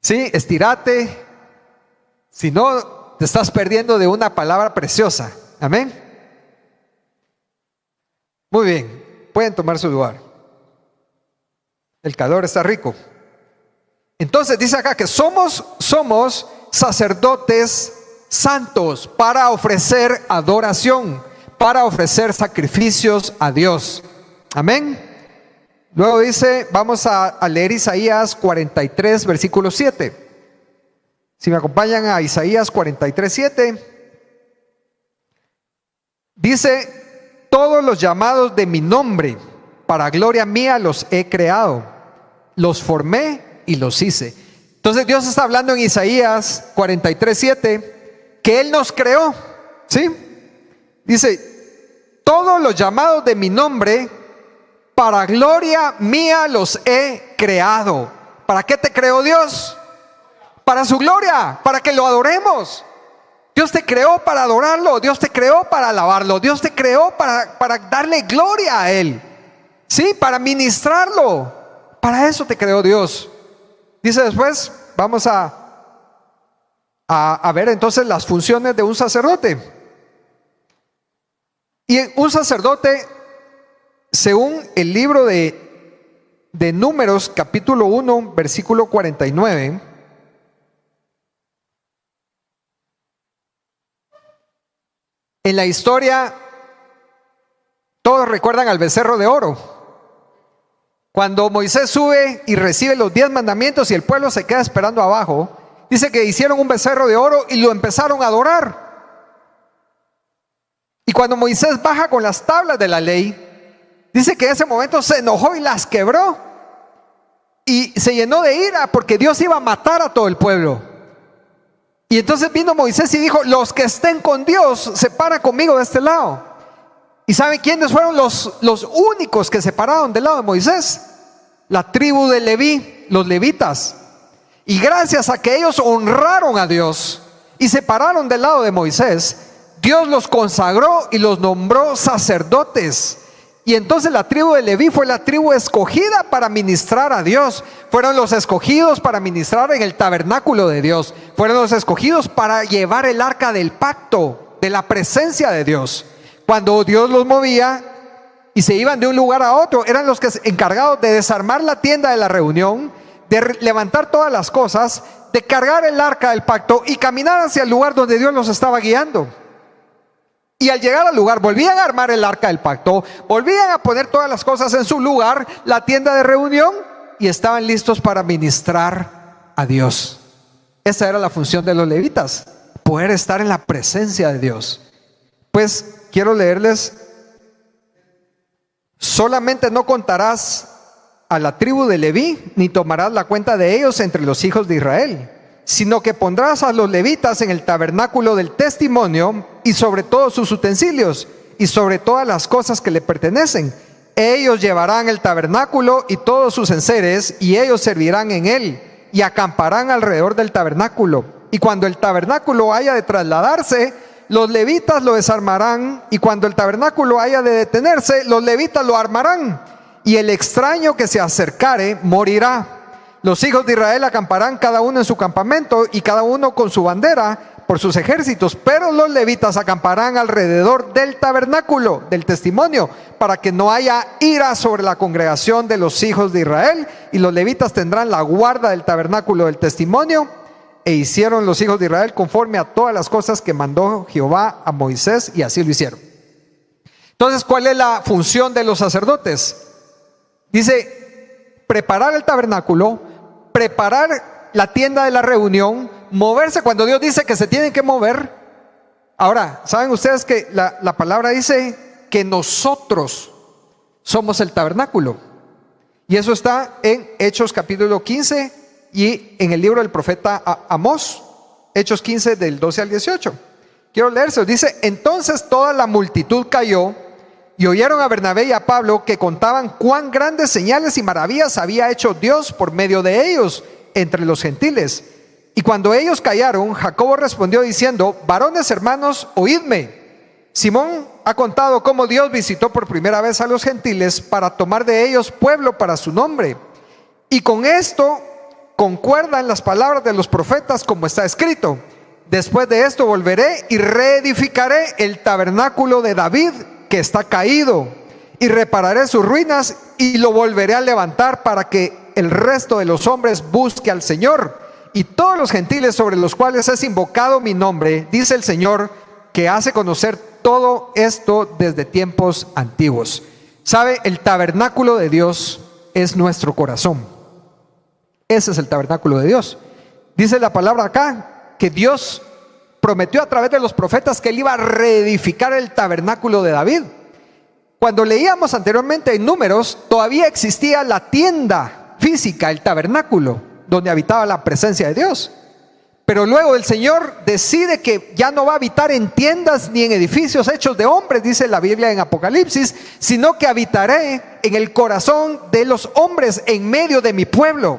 Sí, estírate, si no te estás perdiendo de una palabra preciosa. Amén. Muy bien, pueden tomar su lugar. El calor está rico. Entonces dice acá que somos sacerdotes santos para ofrecer adoración, para ofrecer sacrificios a Dios. Amén. Luego dice, vamos a leer Isaías 43, versículo 7. Si me acompañan a Isaías 43, 7. Dice, todos los llamados de mi nombre, para gloria mía los he creado, los formé y los hice. Entonces Dios está hablando en Isaías 43, 7 que Él nos creó, ¿sí? Dice, todos los llamados de mi nombre para gloria mía los he creado. ¿Para qué te creó Dios? Para su gloria, para que lo adoremos. Dios te creó para adorarlo, Dios te creó para alabarlo, Dios te creó para darle gloria a Él, ¿sí? Para ministrarlo. Para eso te creó Dios. Dice después, vamos a ver entonces las funciones de un sacerdote. Y un sacerdote, según el libro de Números, capítulo 1, versículo 49, en la historia, todos recuerdan al becerro de oro. Cuando Moisés sube y recibe los 10 mandamientos y el pueblo se queda esperando abajo, dice que hicieron un becerro de oro y lo empezaron a adorar. Y cuando Moisés baja con las tablas de la ley, dice que en ese momento se enojó y las quebró. Y se llenó de ira porque Dios iba a matar a todo el pueblo. Y entonces vino Moisés y dijo: los que estén con Dios se paran conmigo de este lado. ¿Y saben quiénes fueron los únicos que se pararon del lado de Moisés? La tribu de Leví, los levitas. Y gracias a que ellos honraron a Dios y se pararon del lado de Moisés, Dios los consagró y los nombró sacerdotes. Y entonces la tribu de Leví fue la tribu escogida para ministrar a Dios. Fueron los escogidos para ministrar en el tabernáculo de Dios. Fueron los escogidos para llevar el arca del pacto, de la presencia de Dios. Cuando Dios los movía y se iban de un lugar a otro, eran los que encargados de desarmar la tienda de la reunión, de levantar todas las cosas, de cargar el arca del pacto y caminar hacia el lugar donde Dios los estaba guiando. Y al llegar al lugar, volvían a armar el arca del pacto, volvían a poner todas las cosas en su lugar, la tienda de reunión, y estaban listos para ministrar a Dios. Esa era la función de los levitas, poder estar en la presencia de Dios. Pues quiero leerles: solamente no contarás a la tribu de Leví, ni tomarás la cuenta de ellos entre los hijos de Israel, sino que pondrás a los levitas en el tabernáculo del testimonio y sobre todos sus utensilios y sobre todas las cosas que le pertenecen. Ellos llevarán el tabernáculo y todos sus enseres, y ellos servirán en él y acamparán alrededor del tabernáculo. Y cuando el tabernáculo haya de trasladarse, los levitas lo desarmarán, y cuando el tabernáculo haya de detenerse, los levitas lo armarán, y el extraño que se acercare morirá. Los hijos de Israel acamparán cada uno en su campamento y cada uno con su bandera por sus ejércitos, pero los levitas acamparán alrededor del tabernáculo del testimonio para que no haya ira sobre la congregación de los hijos de Israel, y los levitas tendrán la guarda del tabernáculo del testimonio. E hicieron los hijos de Israel conforme a todas las cosas que mandó Jehová a Moisés, y así lo hicieron. Entonces, ¿cuál es la función de los sacerdotes? Dice: preparar el tabernáculo, preparar la tienda de la reunión, moverse cuando Dios dice que se tienen que mover. Ahora, ¿saben ustedes que la palabra dice que nosotros somos el tabernáculo? Y eso está en Hechos capítulo 15 y en el libro del profeta Amós, Hechos 15 del 12 al 18. Quiero leerse. Dice: entonces toda la multitud cayó y oyeron a Bernabé y a Pablo, que contaban cuán grandes señales y maravillas había hecho Dios por medio de ellos entre los gentiles. Y cuando ellos callaron, Jacobo respondió diciendo: varones hermanos, oídme. Simón ha contado cómo Dios visitó por primera vez a los gentiles para tomar de ellos pueblo para su nombre. Y con esto concuerdan las palabras de los profetas, como está escrito: después de esto volveré y reedificaré el tabernáculo de David, que está caído, y repararé sus ruinas y lo volveré a levantar, para que el resto de los hombres busque al Señor, y todos los gentiles sobre los cuales es invocado mi nombre, dice el Señor, que hace conocer todo esto desde tiempos antiguos. ¿Sabe? El tabernáculo de Dios es nuestro corazón. Ese es el tabernáculo de Dios. Dice la palabra acá que Dios prometió a través de los profetas que Él iba a reedificar el tabernáculo de David. Cuando leíamos anteriormente en Números, todavía existía la tienda física, el tabernáculo, donde habitaba la presencia de Dios. Pero luego el Señor decide que ya no va a habitar en tiendas ni en edificios hechos de hombres, dice la Biblia en Apocalipsis, sino que habitaré en el corazón de los hombres, en medio de mi pueblo.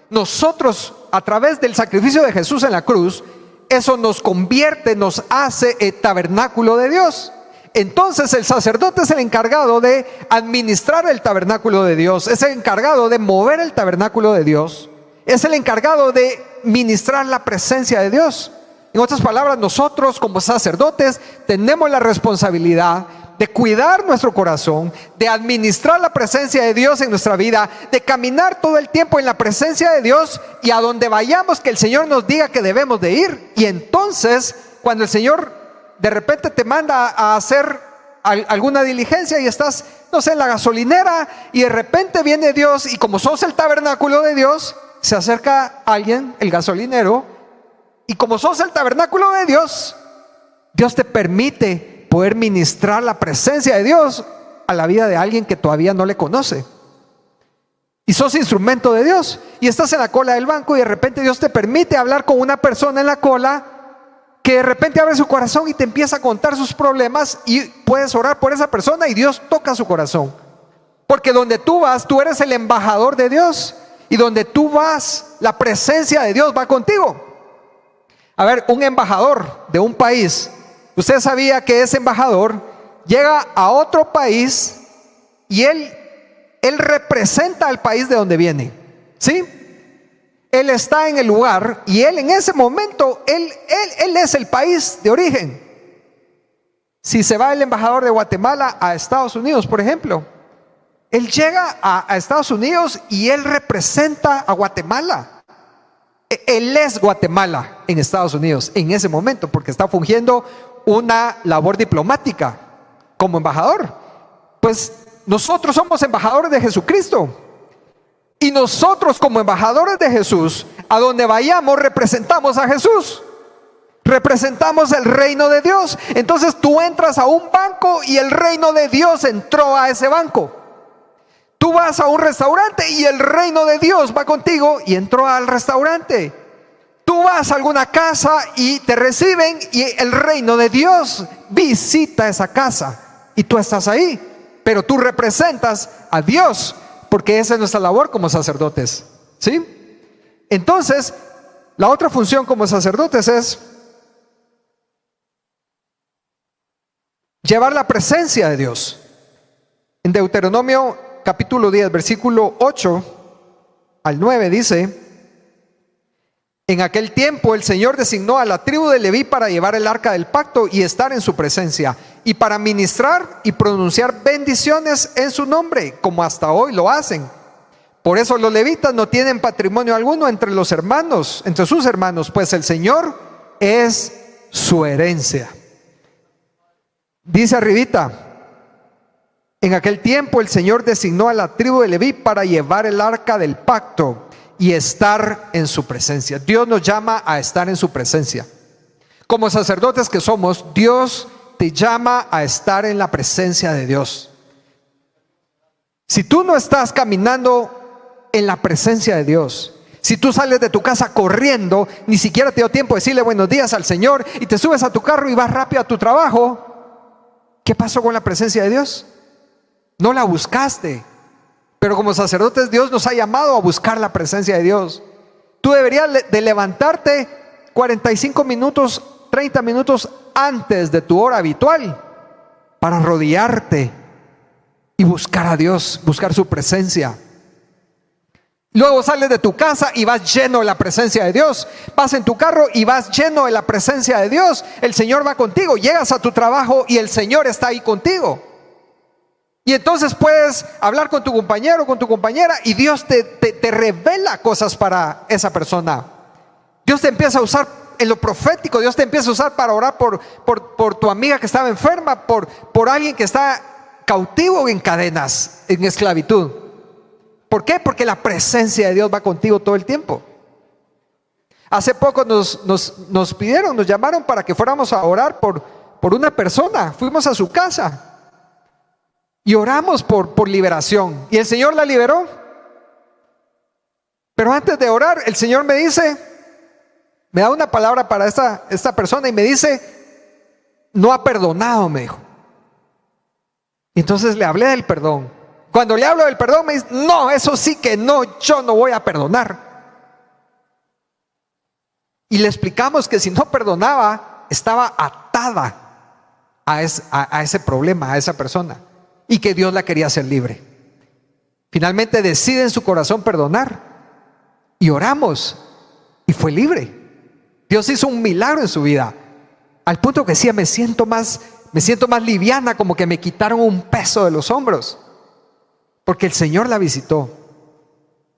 Nosotros, a través del sacrificio de Jesús en la cruz, eso nos convierte, nos hace el tabernáculo de Dios. Entonces el sacerdote es el encargado de administrar el tabernáculo de Dios, es el encargado de mover el tabernáculo de Dios, es el encargado de ministrar la presencia de Dios. En otras palabras, nosotros como sacerdotes tenemos la responsabilidad de cuidar nuestro corazón, de administrar la presencia de Dios en nuestra vida, de caminar todo el tiempo en la presencia de Dios, y a donde vayamos que el Señor nos diga que debemos de ir. Y entonces, cuando el Señor de repente te manda a hacer alguna diligencia y estás, no sé, en la gasolinera, y de repente viene Dios, y como sos el tabernáculo de Dios, se acerca alguien, el gasolinero, y como sos el tabernáculo de Dios, Dios te permite poder ministrar la presencia de Dios a la vida de alguien que todavía no le conoce. Y sos instrumento de Dios, y estás en la cola del banco, y de repente Dios te permite hablar con una persona en la cola que de repente abre su corazón y te empieza a contar sus problemas, y puedes orar por esa persona y Dios toca su corazón. Porque donde tú vas, tú eres el embajador de Dios, y donde tú vas, la presencia de Dios va contigo. A ver, un embajador de un país, usted sabía que ese embajador llega a otro país y él representa al país de donde viene, ¿sí? Él está en el lugar y él en ese momento, él es el país de origen. Si se va el embajador de Guatemala a Estados Unidos, por ejemplo, él llega a Estados Unidos y él representa a Guatemala. Él es Guatemala en Estados Unidos en ese momento, porque está fungiendo una labor diplomática como embajador. Pues nosotros somos embajadores de Jesucristo. Y nosotros como embajadores de Jesús, a donde vayamos representamos a Jesús. Representamos el reino de Dios. Entonces tú entras a un banco y el reino de Dios entró a ese banco. Tú vas a un restaurante y el reino de Dios va contigo y entró al restaurante. Tú vas a alguna casa y te reciben y el reino de Dios visita esa casa y tú estás ahí. Pero tú representas a Dios, porque esa es nuestra labor como sacerdotes, ¿sí? Entonces, la otra función como sacerdotes es llevar la presencia de Dios. En Deuteronomio capítulo 10, versículo 8 al 9 dice: en aquel tiempo el Señor designó a la tribu de Leví para llevar el arca del pacto y estar en su presencia, y para ministrar y pronunciar bendiciones en su nombre, como hasta hoy lo hacen. Por eso los levitas no tienen patrimonio alguno entre los hermanos, entre sus hermanos, pues el Señor es su herencia. Dice arribita: en aquel tiempo el Señor designó a la tribu de Leví para llevar el arca del pacto y estar en su presencia. Dios nos llama a estar en su presencia. Como sacerdotes que somos, Dios te llama a estar en la presencia de Dios. Si tú no estás caminando en la presencia de Dios, si tú sales de tu casa corriendo, ni siquiera te dio tiempo de decirle buenos días al Señor, y te subes a tu carro y vas rápido a tu trabajo, ¿qué pasó con la presencia de Dios? No la buscaste. Pero como sacerdotes, Dios nos ha llamado a buscar la presencia de Dios. Tú deberías de levantarte 45 minutos, 30 minutos antes de tu hora habitual para arrodillarte y buscar a Dios, buscar su presencia. Luego sales de tu casa y vas lleno de la presencia de Dios. Vas en tu carro y vas lleno de la presencia de Dios. El Señor va contigo. Llegas a tu trabajo y el Señor está ahí contigo. Y entonces puedes hablar con tu compañero, con tu compañera, y Dios te revela cosas para esa persona. Dios te empieza a usar en lo profético. Dios te empieza a usar para orar por tu amiga que estaba enferma, por alguien que está cautivo en cadenas, en esclavitud. ¿Por qué? Porque la presencia de Dios va contigo todo el tiempo. Hace poco nos pidieron, nos llamaron para que fuéramos a orar por una persona. Fuimos a su casa y oramos por liberación, y el Señor la liberó. Pero antes de orar, el Señor me dice, me da una palabra para esta persona y me dice: no ha perdonado, me dijo. Entonces le hablé del perdón. Cuando le hablo del perdón me dice: no, eso sí que no, yo no voy a perdonar. Y le explicamos que si no perdonaba, estaba atada a ese problema, a esa persona, y que Dios la quería hacer libre. Finalmente decide en su corazón perdonar, y oramos, y fue libre. Dios hizo un milagro en su vida, al punto que decía: me siento más liviana, como que me quitaron un peso de los hombros, porque el Señor la visitó.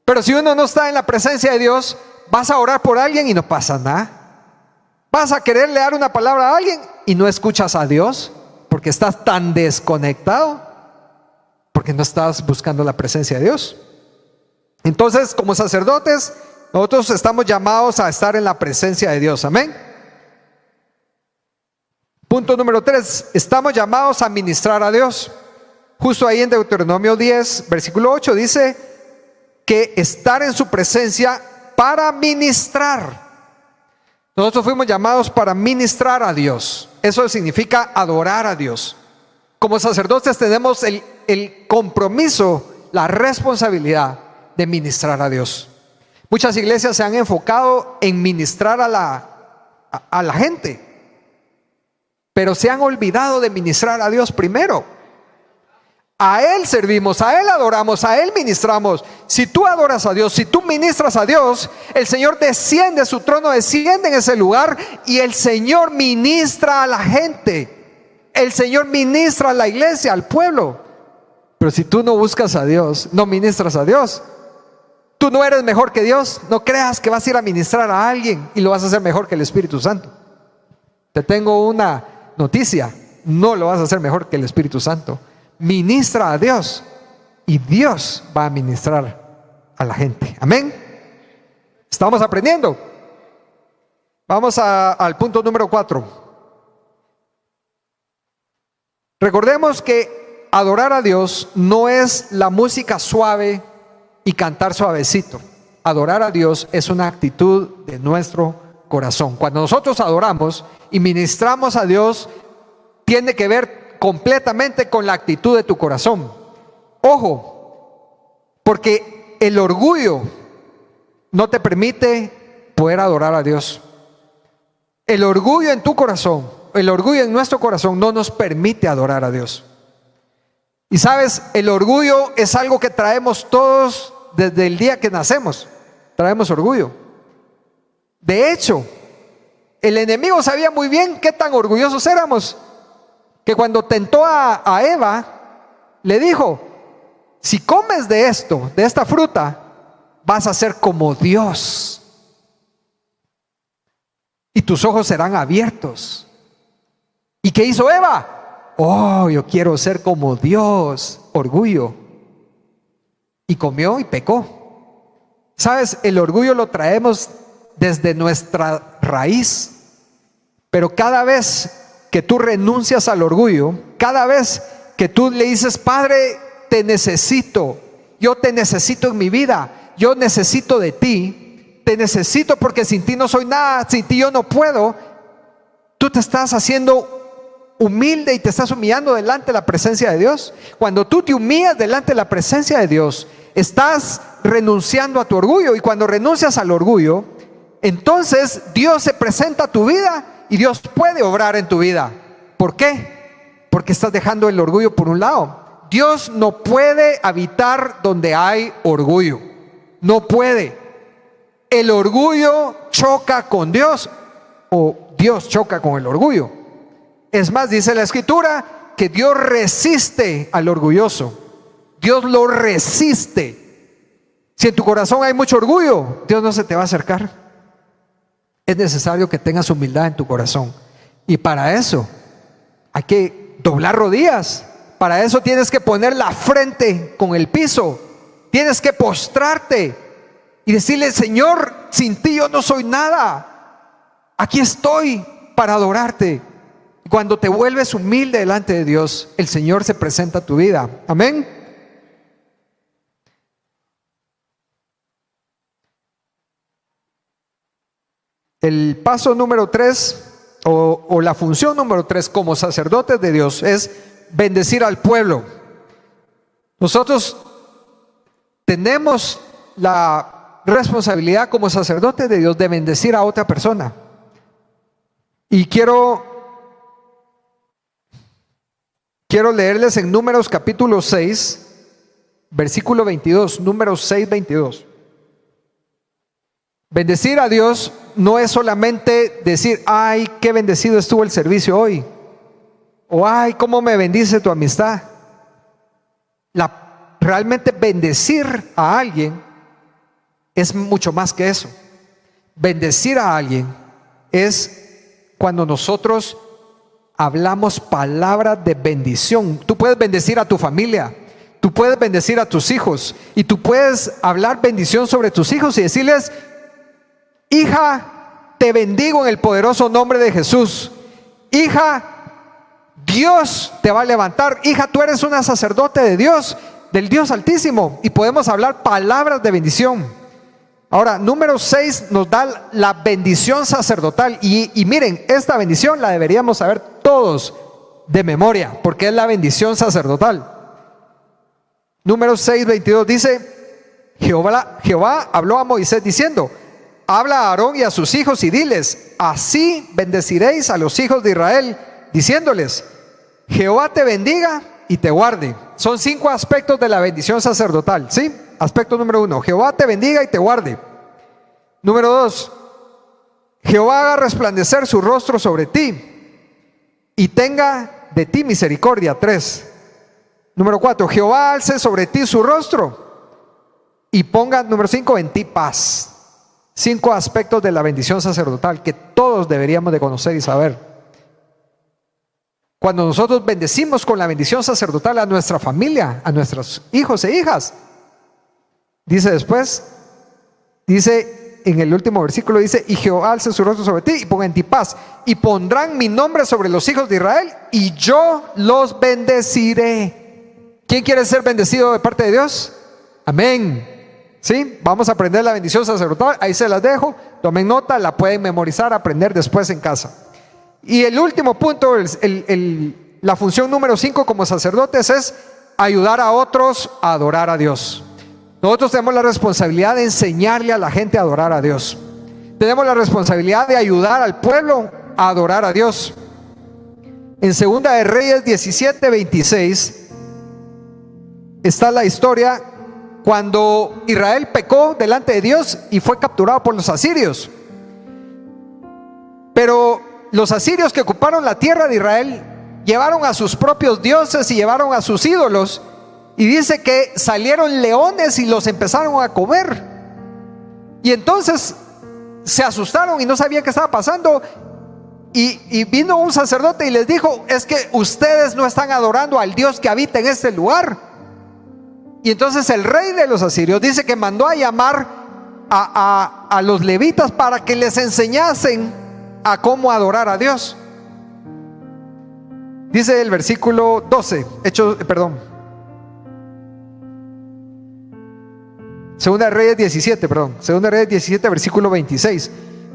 Pero si uno no está en la presencia de Dios, vas a orar por alguien y no pasa nada. Vas a quererle dar una palabra a alguien y no escuchas a Dios, porque estás tan desconectado, porque no estás buscando la presencia de Dios. Entonces, como sacerdotes, nosotros estamos llamados a estar en la presencia de Dios. Amén. Punto número 3, estamos llamados a ministrar a Dios. Justo ahí en Deuteronomio 10, versículo 8 dice que estar en su presencia para ministrar. Nosotros fuimos llamados para ministrar a Dios. Eso significa adorar a Dios. Como sacerdotes tenemos el compromiso, la responsabilidad de ministrar a Dios. Muchas iglesias se han enfocado en ministrar a la gente, pero se han olvidado de ministrar a Dios primero. A Él servimos, a Él adoramos, a Él ministramos. Si tú adoras a Dios, si tú ministras a Dios, el Señor desciende, su trono desciende en ese lugar y el Señor ministra a la gente. El Señor ministra a la iglesia, al pueblo. Pero si tú no buscas a Dios, no ministras a Dios, tú no eres mejor que Dios. No creas que vas a ir a ministrar a alguien y lo vas a hacer mejor que el Espíritu Santo. Te tengo una noticia: no lo vas a hacer mejor que el Espíritu Santo. Ministra a Dios y Dios va a ministrar a la gente. Amén. ¿Estamos aprendiendo? Vamos al punto número 4. Recordemos que adorar a Dios no es la música suave y cantar suavecito. Adorar a Dios es una actitud de nuestro corazón. Cuando nosotros adoramos y ministramos a Dios, tiene que ver completamente con la actitud de tu corazón. Ojo, porque el orgullo no te permite poder adorar a Dios. El orgullo en tu corazón, el orgullo en nuestro corazón no nos permite adorar a Dios. Y sabes, el orgullo es algo que traemos todos desde el día que nacemos. Traemos orgullo. De hecho, el enemigo sabía muy bien qué tan orgullosos éramos, que cuando tentó a Eva, le dijo: si comes de esto, de esta fruta, vas a ser como Dios y tus ojos serán abiertos. ¿Y qué hizo Eva? Oh, yo quiero ser como Dios. Orgullo. Y comió y pecó. ¿Sabes? El orgullo lo traemos desde nuestra raíz, pero cada vez que tú renuncias al orgullo, cada vez que tú le dices: Padre, te necesito, yo te necesito en mi vida, yo necesito de ti, te necesito porque sin ti no soy nada, sin ti yo no puedo, tú te estás haciendo humilde y te estás humillando delante de la presencia de Dios. Cuando tú te humillas delante de la presencia de Dios, estás renunciando a tu orgullo, y cuando renuncias al orgullo, entonces Dios se presenta a tu vida y Dios puede obrar en tu vida. ¿Por qué? Porque estás dejando el orgullo por un lado. Dios no puede habitar donde hay orgullo. No puede. El orgullo choca con Dios, o Dios choca con el orgullo. Es más, dice la Escritura que Dios resiste al orgulloso. Dios lo resiste. Si en tu corazón hay mucho orgullo, Dios no se te va a acercar. Es necesario que tengas humildad en tu corazón. Y para eso hay que doblar rodillas. Para eso tienes que poner la frente con el piso. Tienes que postrarte y decirle: Señor, sin ti yo no soy nada. Aquí estoy para adorarte. Cuando te vuelves humilde delante de Dios, el Señor se presenta a tu vida. Amén. El paso número 3, o la función número 3 como sacerdotes de Dios, es bendecir al pueblo. Nosotros tenemos la responsabilidad como sacerdotes de Dios de bendecir a otra persona. Y quiero leerles en Números capítulo 6, versículo 22, Números 6, 22. Bendecir a Dios no es solamente decir: ay, qué bendecido estuvo el servicio hoy, o ay, cómo me bendice tu amistad. Realmente bendecir a alguien es mucho más que eso. Bendecir a alguien es cuando nosotros hablamos palabras de bendición. Tú puedes bendecir a tu familia, tú puedes bendecir a tus hijos, y tú puedes hablar bendición sobre tus hijos y decirles: hija, te bendigo en el poderoso nombre de Jesús. Hija, Dios te va a levantar. Hija, tú eres una sacerdote de Dios, del Dios Altísimo. Y podemos hablar palabras de bendición. Ahora, número 6 nos da la bendición sacerdotal. Y miren, esta bendición la deberíamos saber todos de memoria, porque es la bendición sacerdotal. Número 6:22 dice: Jehová habló a Moisés diciendo: habla a Aarón y a sus hijos y diles: así bendeciréis a los hijos de Israel, diciéndoles: Jehová te bendiga y te guarde. Son 5 aspectos de la bendición sacerdotal, ¿sí? Aspecto número 1: Jehová te bendiga y te guarde. Número 2: Jehová haga resplandecer su rostro sobre ti y tenga de ti misericordia. 3. Número 4: Jehová alce sobre ti su rostro y ponga, número 5, en ti paz. 5 aspectos de la bendición sacerdotal que todos deberíamos de conocer y saber. Cuando nosotros bendecimos con la bendición sacerdotal a nuestra familia, a nuestros hijos e hijas, dice después, dice en el último versículo, dice: y Jehová alce su rostro sobre ti y ponga en ti paz, y pondrán mi nombre sobre los hijos de Israel, y yo los bendeciré. ¿Quién quiere ser bendecido de parte de Dios? Amén. ¿Sí? Vamos a aprender la bendición sacerdotal. Ahí se las dejo, tomen nota, la pueden memorizar, aprender después en casa. Y el último punto, la función número 5 como sacerdotes, es ayudar a otros a adorar a Dios. Nosotros tenemos la responsabilidad de enseñarle a la gente a adorar a Dios. Tenemos la responsabilidad de ayudar al pueblo a adorar a Dios. En Segunda de Reyes 17:26 está la historia cuando Israel pecó delante de Dios y fue capturado por los asirios. Pero los asirios que ocuparon la tierra de Israel llevaron a sus propios dioses y llevaron a sus ídolos, y dice que salieron leones y los empezaron a comer. Y entonces se asustaron y no sabían qué estaba pasando, y vino un sacerdote y les dijo: es que ustedes no están adorando al Dios que habita en este lugar. Y entonces el rey de los asirios dice que mandó a llamar a los levitas para que les enseñasen a cómo adorar a Dios. Dice el versículo 12, Segunda de Reyes 17, versículo 26.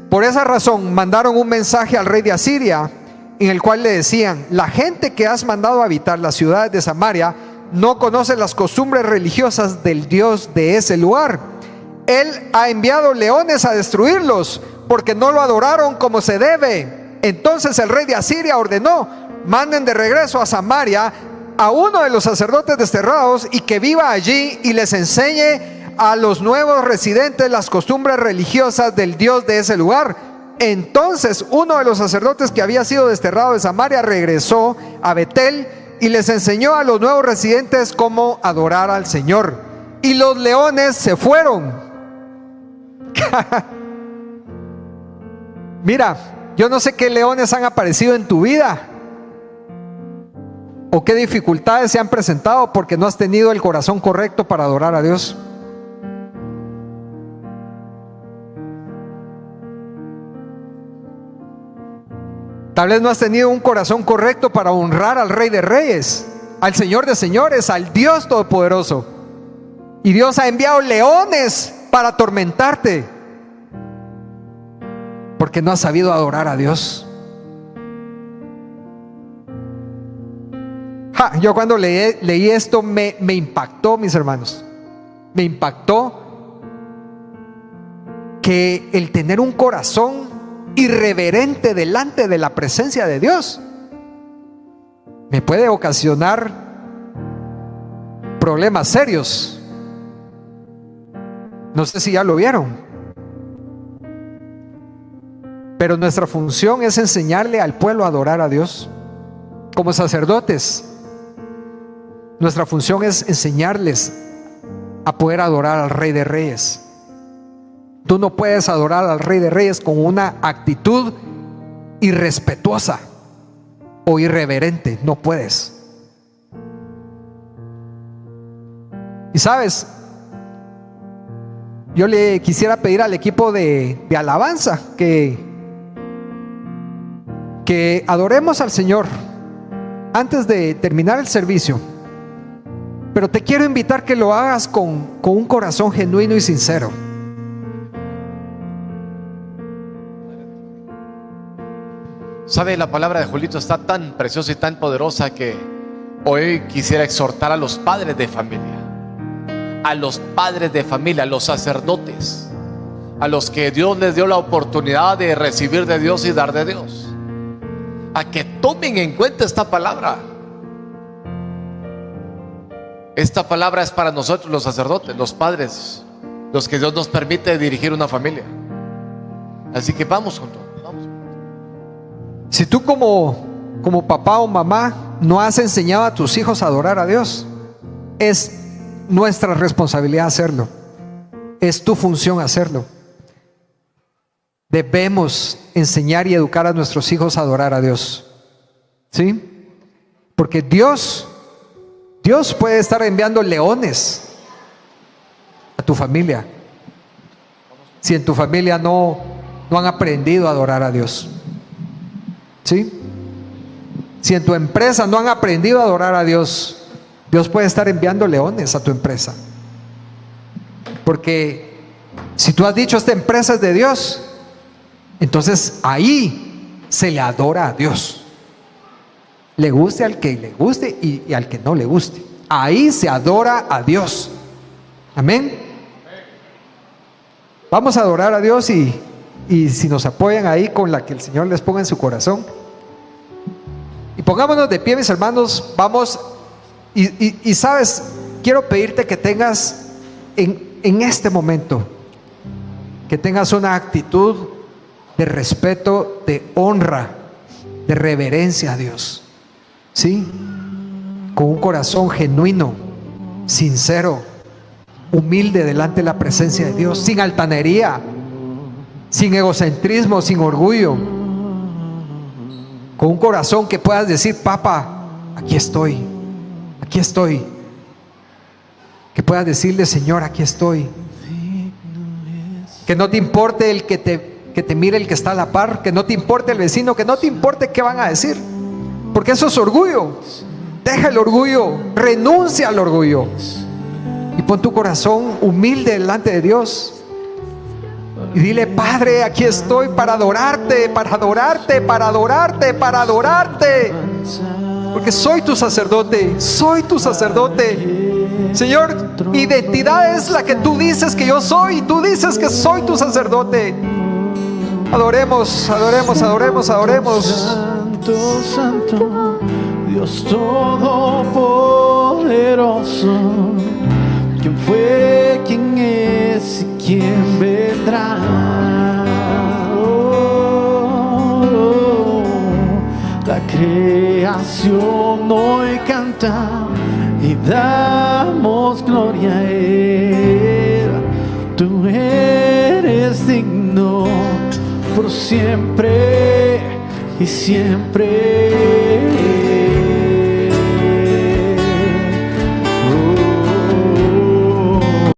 Por esa razón mandaron un mensaje al rey de Asiria, en el cual le decían: la gente que has mandado a habitar las ciudades de Samaria no conoce las costumbres religiosas del Dios de ese lugar. Él ha enviado leones a destruirlos, porque no lo adoraron como se debe. Entonces el rey de Asiria ordenó: manden de regreso a Samaria a uno de los sacerdotes desterrados, y que viva allí y les enseñe a los nuevos residentes las costumbres religiosas del Dios de ese lugar. Entonces uno de los sacerdotes que había sido desterrado de Samaria regresó a Betel y les enseñó a los nuevos residentes cómo adorar al Señor. Y los leones se fueron. Mira, yo no sé qué leones han aparecido en tu vida, o qué dificultades se han presentado porque no has tenido el corazón correcto para adorar a Dios. Tal vez no has tenido un corazón correcto para honrar al Rey de Reyes, al Señor de Señores, al Dios Todopoderoso. Y Dios ha enviado leones para atormentarte, porque no has sabido adorar a Dios. Yo cuando leí esto me impactó, mis hermanos. Me impactó que el tener un corazón irreverente delante de la presencia de Dios me puede ocasionar problemas serios. No sé si ya lo vieron, pero nuestra función es enseñarle al pueblo a adorar a Dios. Como sacerdotes, nuestra función es enseñarles a poder adorar al Rey de Reyes. Tú no puedes adorar al Rey de Reyes con una actitud irrespetuosa o irreverente, no puedes. Y sabes, yo le quisiera pedir al equipo de alabanza que adoremos al Señor antes de terminar el servicio. Pero te quiero invitar que lo hagas con un corazón genuino y sincero. Sabe, la palabra de Julito está tan preciosa y tan poderosa que hoy quisiera exhortar a los padres de familia, a los padres de familia, a los sacerdotes, a los que Dios les dio la oportunidad de recibir de Dios y dar de Dios, a que tomen en cuenta esta palabra. Esta palabra es para nosotros los sacerdotes, los padres, los que Dios nos permite dirigir una familia. Así que vamos juntos. Si tú como papá o mamá no has enseñado a tus hijos a adorar a Dios, es nuestra responsabilidad hacerlo. Es tu función hacerlo. Debemos enseñar y educar a nuestros hijos a adorar a Dios. ¿Sí? Porque Dios puede estar enviando leones a tu familia si en tu familia no han aprendido a adorar a Dios. ¿Sí? Si en tu empresa no han aprendido a adorar a Dios, Dios puede estar enviando leones a tu empresa. Porque si tú has dicho esta empresa es de Dios, entonces ahí se le adora a Dios. Le guste al que le guste y al que no le guste. Ahí se adora a Dios. Amén. Vamos a adorar a Dios y si nos apoyan ahí con la que el Señor les ponga en su corazón. Y pongámonos de pie, mis hermanos. Vamos. Y sabes, quiero pedirte que tengas en este momento, que tengas una actitud de respeto, de honra, de reverencia a Dios. ¿Sí? Con un corazón genuino, sincero, humilde delante de la presencia de Dios, sin altanería, sin egocentrismo, sin orgullo. Con un corazón que puedas decir: papá, aquí estoy, aquí estoy. Que puedas decirle: Señor, aquí estoy. Que no te importe el que te mire el que está a la par, que no te importe el vecino, que no te importe qué van a decir, porque eso es orgullo. Deja el orgullo, renuncia al orgullo y pon tu corazón humilde delante de Dios y dile: Padre, aquí estoy para adorarte, para adorarte, para adorarte, para adorarte, porque soy tu sacerdote, soy tu sacerdote. Señor, mi identidad es la que tú dices que yo soy, y tú dices que soy tu sacerdote. Adoremos, adoremos, adoremos, adoremos. Santo, santo, Dios todopoderoso. ¿Quién fue, quién es y quién vendrá? La creación hoy canta y damos gloria a Él. Tú eres digno por siempre y siempre.